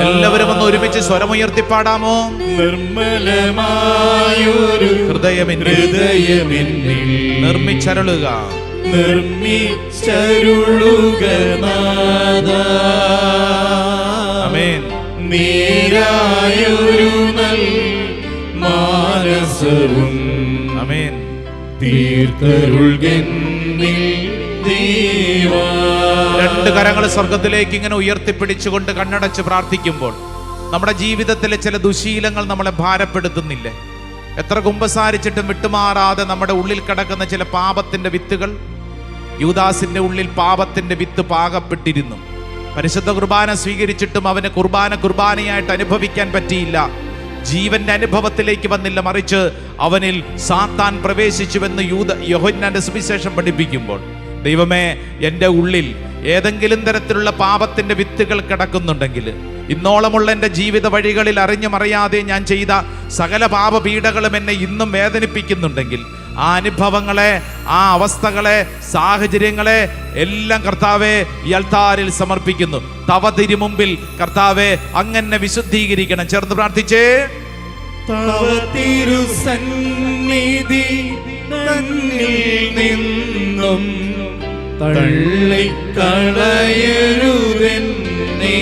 എല്ലാവരും ഒന്ന് ഒരുമിച്ച് സ്വരമുയർത്തി പാടാമോ? നിർമ്മലമായൊരു ഹൃദയമെന്നിൽ നിർമ്മിച്ചരുളുക ആമേൻ. നീരായൊരു മാനസവും ആമേൻ. തീർത്തരുൾകെന്നിൽ ദേവാ. 2 കരങ്ങൾ സ്വർഗത്തിലേക്ക് ഇങ്ങനെ ഉയർത്തിപ്പിടിച്ചുകൊണ്ട് കണ്ണടച്ച് പ്രാർത്ഥിക്കുമ്പോൾ നമ്മുടെ ജീവിതത്തിലെ ചില ദുശീലങ്ങൾ നമ്മളെ ഭാരപ്പെടുത്തുന്നില്ലേ? എത്ര കുമ്പസാരിച്ചിട്ടും വിട്ടുമാറാതെ നമ്മുടെ ഉള്ളിൽ കിടക്കുന്ന ചില പാപത്തിന്റെ വിത്തുകൾ. യൂദാസിന്റെ ഉള്ളിൽ പാപത്തിന്റെ വിത്ത് പാകപ്പെട്ടിരുന്നു. പരിശുദ്ധ കുർബാന സ്വീകരിച്ചിട്ടും അവന് കുർബാനയായിട്ട് അനുഭവിക്കാൻ പറ്റിയില്ല. ജീവന്റെ അനുഭവത്തിലേക്ക് വന്നില്ല, മറിച്ച് അവനിൽ സാത്താൻ പ്രവേശിച്ചുവെന്ന് യോഹന്നാന്റെ സുവിശേഷം പഠിപ്പിക്കുമ്പോൾ, ദൈവമേ, എൻ്റെ ഉള്ളിൽ ഏതെങ്കിലും തരത്തിലുള്ള പാപത്തിന്റെ വിത്തുകൾ കിടക്കുന്നുണ്ടെങ്കിൽ, ഇന്നോളമുള്ള എൻ്റെ ജീവിത വഴികളിൽ അറിഞ്ഞും അറിയാതെ ഞാൻ ചെയ്ത സകല പാപപീഡകളും എന്നെ ഇന്നും വേദനിപ്പിക്കുന്നുണ്ടെങ്കിൽ, ആ അനുഭവങ്ങളെ, ആ അവസ്ഥകളെ, സാഹചര്യങ്ങളെ എല്ലാം കർത്താവെ ഈ അൾത്താരിൽ സമർപ്പിക്കുന്നു. തവ തിരുമുമ്പിൽ കർത്താവെ അങ്ങനെ വിശുദ്ധീകരിക്കണം. ചേർന്ന് പ്രാർത്ഥിച്ചേ. തവ തിരുസന്നിധി തന്നിൽ നിന്നും തള്ളിക്കളയരുതെന്നേ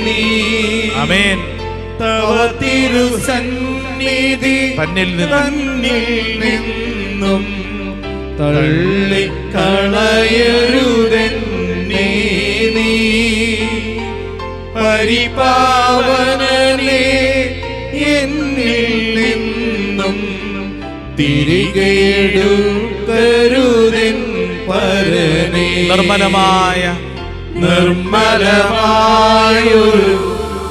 നീ. ആമേൻ. തവ തിരുസന്നിധി തന്നിൽ നിന്നും തള്ളിക്കളയരുതെന്നേ നീ. പരിപാവനനേ എന്നിൽ നിന്നും തിരികെ എടുക്കരുതെൻ പരനേ. നിർമ്മലമായൊരു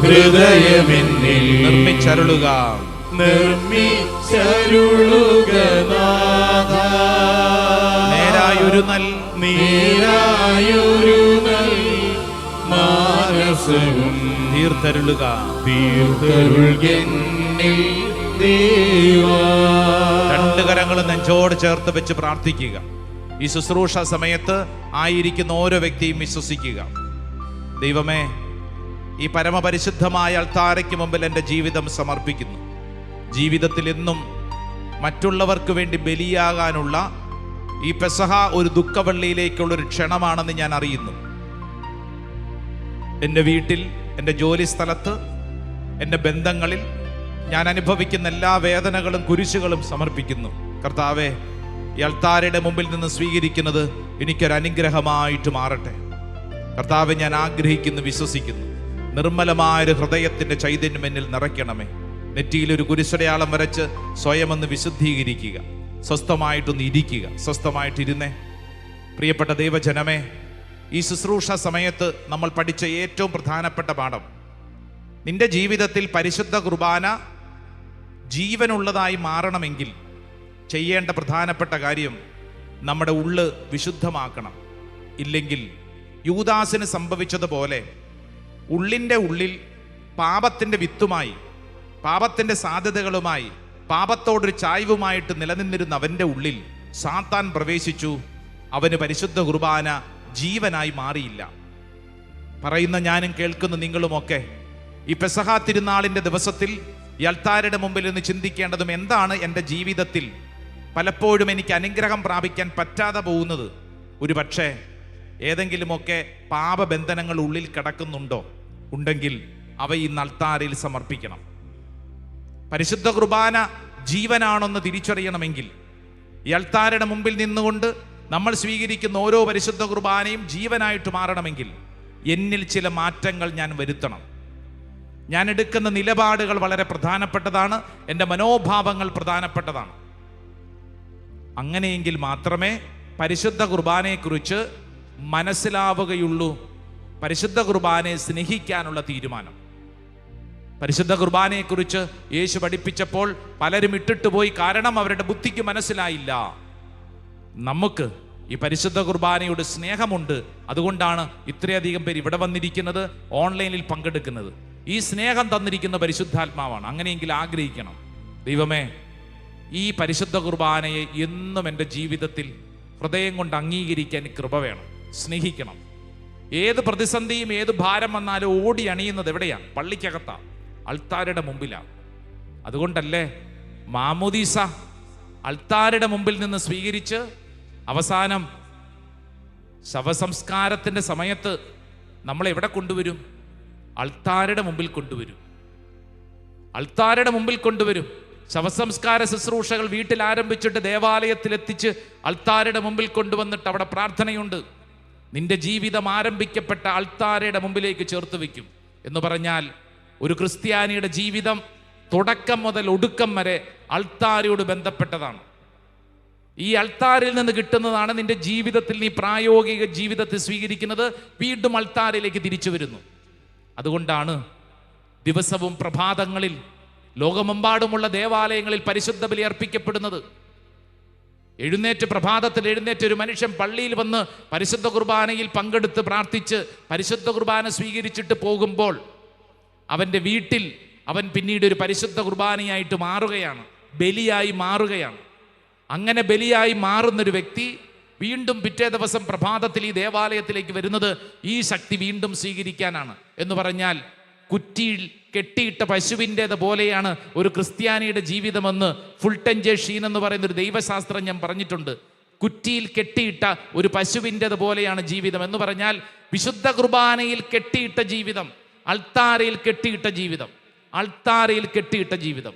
ഹൃദയമെന്നിൽ നിർമ്മിച്ചരുളുക നാഥാ. നേരായൊരു മാനസവും തീർത്തരുളുക തീർത്തരുൾകെന്നിൽ ദേവാ. രണ്ട് കരങ്ങളും നെഞ്ചോട് ചേർത്ത് വെച്ച് പ്രാർത്ഥിക്കുക. ഈ ശുശ്രൂഷ സമയത്ത് ആയിരിക്കുന്ന ഓരോ വ്യക്തിയും വിശ്വസിക്കുക. ദൈവമേ, ഈ പരമപരിശുദ്ധമായ അൾത്താരയ്ക്ക് മുമ്പിൽ എൻ്റെ ജീവിതം സമർപ്പിക്കുന്നു. ജീവിതത്തിൽ എന്നും മറ്റുള്ളവർക്ക് വേണ്ടി ബലിയാകാനുള്ള ഈ പെസഹ ഒരു ദുഃഖവെള്ളിയിലേക്കുള്ളൊരു ക്ഷണമാണെന്ന് ഞാൻ അറിയുന്നു. എൻ്റെ വീട്ടിൽ, എൻ്റെ ജോലി സ്ഥലത്ത്, എൻ്റെ ബന്ധങ്ങളിൽ ഞാൻ അനുഭവിക്കുന്ന എല്ലാ വേദനകളും കുരിശുകളും സമർപ്പിക്കുന്നു. കർത്താവെ, ഈ അൾത്താരയുടെ മുമ്പിൽ നിന്ന് സ്വീകരിക്കുന്നത് എനിക്കൊരു അനുഗ്രഹമായിട്ട് മാറട്ടെ. കർത്താവെ, ഞാൻ ആഗ്രഹിക്കുന്നു, വിശ്വസിക്കുന്നു. നിർമ്മലമായൊരു ഹൃദയത്തിൻ്റെ ചൈതന്യം എന്നിൽ നിറയ്ക്കണമേ. നെറ്റിയിലൊരു കുരിശടയാളം വരച്ച് സ്വയം ഒന്ന് വിശുദ്ധീകരിക്കുക. സ്വസ്ഥമായിട്ടൊന്ന് ഇരിക്കുക. സ്വസ്ഥമായിട്ടിരുന്നേ. പ്രിയപ്പെട്ട ദൈവജനമേ, ഈ ശുശ്രൂഷ സമയത്ത് നമ്മൾ പഠിച്ച ഏറ്റവും പ്രധാനപ്പെട്ട പാഠം, നിന്റെ ജീവിതത്തിൽ പരിശുദ്ധ കുർബാന ജീവനുള്ളതായി മാറണമെങ്കിൽ ചെയ്യേണ്ട പ്രധാനപ്പെട്ട കാര്യം നമ്മുടെ ഉള്ള് വിശുദ്ധമാക്കണം. ഇല്ലെങ്കിൽ യൂദാസിന് സംഭവിച്ചതുപോലെ ഉള്ളിൻ്റെ ഉള്ളിൽ പാപത്തിൻ്റെ വിത്തുമായി, പാപത്തിൻ്റെ സാധ്യതകളുമായി, പാപത്തോടൊരു ചായ്വുമായിട്ട് നിലനിന്നിരുന്ന അവൻ്റെ ഉള്ളിൽ സാത്താൻ പ്രവേശിച്ചു. അവന് പരിശുദ്ധ കുർബാന ജീവനായി മാറിയില്ല. പറയുന്ന ഞാനും കേൾക്കുന്ന നിങ്ങളുമൊക്കെ ഈ പെസഹ തിരുനാളിൻ്റെ ദിവസത്തിൽ ഈ അൾത്താരയുടെ മുമ്പിൽ നിന്ന് ചിന്തിക്കേണ്ടതും, എന്താണ് എൻ്റെ ജീവിതത്തിൽ പലപ്പോഴും എനിക്ക് അനുഗ്രഹം പ്രാപിക്കാൻ പറ്റാതെ പോകുന്നത്? ഒരു പക്ഷേ ഏതെങ്കിലുമൊക്കെ പാപബന്ധനങ്ങൾ ഉള്ളിൽ കിടക്കുന്നുണ്ടോ? ഉണ്ടെങ്കിൽ അവ ഈ അൾത്താരയിൽ സമർപ്പിക്കണം. പരിശുദ്ധ കുർബാന ജീവനാണെന്ന് തിരിച്ചറിയണമെങ്കിൽ ഈ അൾത്താരയുടെ മുമ്പിൽ നിന്നുകൊണ്ട് നമ്മൾ സ്വീകരിക്കുന്ന ഓരോ പരിശുദ്ധ കുർബാനയും ജീവനായിട്ട് മാറണമെങ്കിൽ എന്നിൽ ചില മാറ്റങ്ങൾ ഞാൻ വരുത്തണം. ഞാൻ എടുക്കുന്ന നിലപാടുകൾ വളരെ പ്രധാനപ്പെട്ടതാണ്. എൻ്റെ മനോഭാവങ്ങൾ പ്രധാനപ്പെട്ടതാണ്. അങ്ങനെയെങ്കിൽ മാത്രമേ പരിശുദ്ധ കുർബാനയെക്കുറിച്ച് മനസ്സിലാവുകയുള്ളൂ. പരിശുദ്ധ കുർബാനയെ സ്നേഹിക്കാനുള്ള തീരുമാനം. പരിശുദ്ധ കുർബാനയെക്കുറിച്ച് യേശു പഠിപ്പിച്ചപ്പോൾ പലരും ഇട്ടിട്ട് പോയി. കാരണം അവരുടെ ബുദ്ധിക്ക് മനസ്സിലായില്ല. നമുക്ക് ഈ പരിശുദ്ധ കുർബാനയോട് സ്നേഹമുണ്ട്. അതുകൊണ്ടാണ് ഇത്രയധികം പേര് ഇവിടെ വന്നിരിക്കുന്നത്, ഓൺലൈനിൽ പങ്കെടുക്കുന്നത്. ഈ സ്നേഹം തന്നിരിക്കുന്ന പരിശുദ്ധാത്മാവാണ്. അങ്ങനെയെങ്കിൽ ആഗ്രഹിക്കണം, ദൈവമേ, ഈ പരിശുദ്ധ കുർബാനയെ എന്നും എൻ്റെ ജീവിതത്തിൽ ഹൃദയം കൊണ്ട് അംഗീകരിക്കാൻ കൃപ വേണം. സ്നേഹിക്കണം. ഏത് പ്രതിസന്ധിയും ഏത് ഭാരം വന്നാലും ഓടി അണിയുന്നത് എവിടെയാണ്? പള്ളിക്കകത്താ, അൾത്താരയുടെ മുമ്പിലാണ്. അതുകൊണ്ടല്ലേ മാമോദീസ അൾത്താരയുടെ മുമ്പിൽ നിന്ന് സ്വീകരിച്ച് അവസാനം ശവസംസ്കാരത്തിൻ്റെ സമയത്ത് നമ്മൾ എവിടെ കൊണ്ടുവരും? അൾത്താരയുടെ മുമ്പിൽ കൊണ്ടുവരും. അൾത്താരയുടെ മുമ്പിൽ കൊണ്ടുവരും. ശവസംസ്കാര ശുശ്രൂഷകൾ വീട്ടിൽ ആരംഭിച്ചിട്ട് ദേവാലയത്തിൽ എത്തിച്ച് അൾത്താരയുടെ മുമ്പിൽ കൊണ്ടുവന്നിട്ട് അവിടെ പ്രാർത്ഥനയുണ്ട്. നിന്റെ ജീവിതം ആരംഭിക്കപ്പെട്ട അൾത്താരയുടെ മുമ്പിലേക്ക് ചേർത്ത് വയ്ക്കും. എന്ന് പറഞ്ഞാൽ ഒരു ക്രിസ്ത്യാനിയുടെ ജീവിതം തുടക്കം മുതൽ ഒടുക്കം വരെ അൾത്താരയോട് ബന്ധപ്പെട്ടതാണ്. ഈ അൾത്താരിൽ നിന്ന് കിട്ടുന്നതാണ് നിന്റെ ജീവിതത്തിൽ നീ പ്രായോഗിക ജീവിതത്തിൽ സ്വീകരിക്കുന്നത്. വീണ്ടും അൾത്താരയിലേക്ക് തിരിച്ചു വരുന്നു. അതുകൊണ്ടാണ് ദിവസവും പ്രഭാതങ്ങളിൽ ലോകമെമ്പാടുമുള്ള ദേവാലയങ്ങളിൽ പരിശുദ്ധ ബലി അർപ്പിക്കപ്പെടുന്നത്. പ്രഭാതത്തിൽ എഴുന്നേറ്റ് ഒരു മനുഷ്യൻ പള്ളിയിൽ വന്ന് പരിശുദ്ധ കുർബാനയിൽ പങ്കെടുത്ത് പ്രാർത്ഥിച്ച് പരിശുദ്ധ കുർബാന സ്വീകരിച്ചിട്ട് പോകുമ്പോൾ അവൻ്റെ വീട്ടിൽ അവൻ പിന്നീട് ഒരു പരിശുദ്ധ കുർബാനയായിട്ട് മാറുകയാണ്, ബലിയായി മാറുകയാണ്. അങ്ങനെ ബലിയായി മാറുന്നൊരു വ്യക്തി വീണ്ടും പിറ്റേ ദിവസം പ്രഭാതത്തിൽ ഈ ദേവാലയത്തിലേക്ക് വരുന്നത് ഈ ശക്തി വീണ്ടും സ്വീകരിക്കാനാണ്. എന്ന് പറഞ്ഞാൽ കുറ്റിയിൽ കെട്ടിയിട്ട പശുവിൻ്റേത് പോലെയാണ് ഒരു ക്രിസ്ത്യാനിയുടെ ജീവിതമെന്ന് ഫുൾട്ടൻ ജെ ഷീൻ എന്ന് പറയുന്ന ഒരു ദൈവശാസ്ത്രജ്ഞൻ പറഞ്ഞിട്ടുണ്ട്. കുറ്റിയിൽ കെട്ടിയിട്ട ഒരു പശുവിൻ്റേത് പോലെയാണ് ജീവിതം എന്ന് പറഞ്ഞാൽ വിശുദ്ധ കുർബാനയിൽ കെട്ടിയിട്ട ജീവിതം, അൾത്താരയിൽ കെട്ടിയിട്ട ജീവിതം, അൾത്താരയിൽ കെട്ടിയിട്ട ജീവിതം.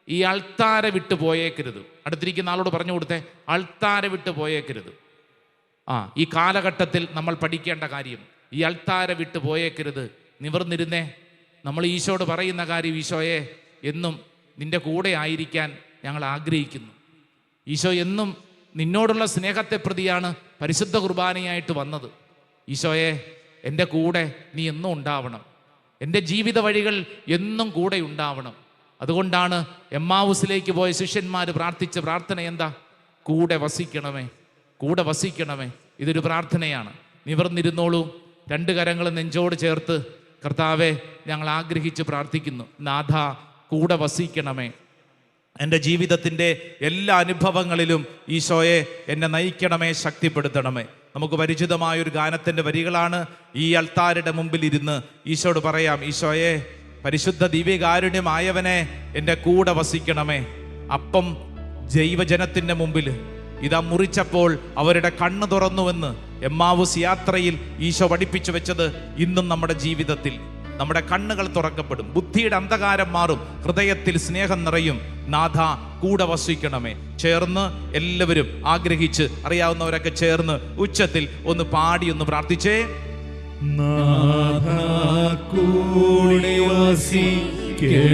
ഈ അൾത്താര വിട്ടു പോയേക്കരുത്. അടുത്തിരിക്കുന്ന ആളോട് പറഞ്ഞു കൊടുത്തേ, അൾത്താര വിട്ടു പോയേക്കരുത്. ഈ കാലഘട്ടത്തിൽ നമ്മൾ പഠിക്കേണ്ട കാര്യം, ഈ അൾത്താര വിട്ടു പോയേക്കരുത്. നിവർന്നിരുന്നേ. നമ്മൾ ഈശോട് പറയുന്ന കാര്യം, ഈശോയെ എന്നും നിന്റെ കൂടെ ആയിരിക്കാൻ ഞങ്ങൾ ആഗ്രഹിക്കുന്നു. ഈശോ എന്നും നിന്നോടുള്ള സ്നേഹത്തെ പ്രതിയാണ് പരിശുദ്ധ കുർബാനയായിട്ട് വന്നത്. ഈശോയെ എൻ്റെ കൂടെ നീ എന്നും ഉണ്ടാവണം, എൻ്റെ ജീവിത വഴികൾ എന്നും കൂടെ ഉണ്ടാവണം. അതുകൊണ്ടാണ് എമ്മാവുസിലേക്ക് പോയ ശിഷ്യന്മാർ പ്രാർത്ഥിച്ച പ്രാർത്ഥന എന്താ? കൂടെ വസിക്കണമേ, കൂടെ വസിക്കണമേ. ഇതൊരു പ്രാർത്ഥനയാണ്. നിവർന്നിരുന്നോളൂ. 2 കരങ്ങളും നെഞ്ചോട് ചേർത്ത് കർത്താവെ ഞങ്ങൾ ആഗ്രഹിച്ച് പ്രാർത്ഥിക്കുന്നു, നാഥ കൂടെ വസിക്കണമേ. എൻ്റെ ജീവിതത്തിൻ്റെ എല്ലാ അനുഭവങ്ങളിലും ഈശോയെ എന്നെ നയിക്കണമേ, ശക്തിപ്പെടുത്തണമേ. നമുക്ക് പരിചിതമായൊരു ഗാനത്തിൻ്റെ വരികളാണ്. ഈ അൾത്താരുടെ മുമ്പിൽ ഇരുന്ന് ഈശോട് പറയാം, ഈശോയെ പരിശുദ്ധ ദിവ്യകാരുണ്യമായവനെ എൻ്റെ കൂടെ വസിക്കണമേ. അപ്പം ജൈവജനത്തിൻ്റെ മുമ്പിൽ ഇതാ മുറിച്ചപ്പോൾ അവരുടെ കണ്ണ് തുറന്നുവെന്ന് എമ്മാവുസ് യാത്രയിൽ ഈശോ പഠിപ്പിച്ചു വെച്ചത് ഇന്നും നമ്മുടെ ജീവിതത്തിൽ നമ്മുടെ കണ്ണുകൾ തുറക്കപ്പെടും, ബുദ്ധിയുടെ അന്ധകാരം മാറും, ഹൃദയത്തിൽ സ്നേഹം നിറയും. നാഥ കൂടെ വസിക്കണമേ. ചേർന്ന് എല്ലാവരും ആഗ്രഹിച്ച്, അറിയാവുന്നവരൊക്കെ ചേർന്ന് ഉച്ചത്തിൽ ഒന്ന് പാടി ഒന്ന് പ്രാർത്ഥിച്ചേ. നാഥ കൂടെ വസിക്കണമേ.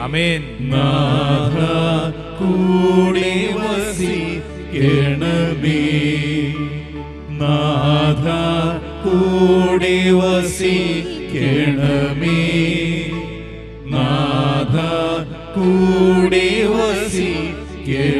ആമേൻ. നാഥ കൂടെ വസിക്കണമേ. നാഥ കൂടെ വസിക്കണമേ. നാഥ കൂടെ വസിക്കണമേ.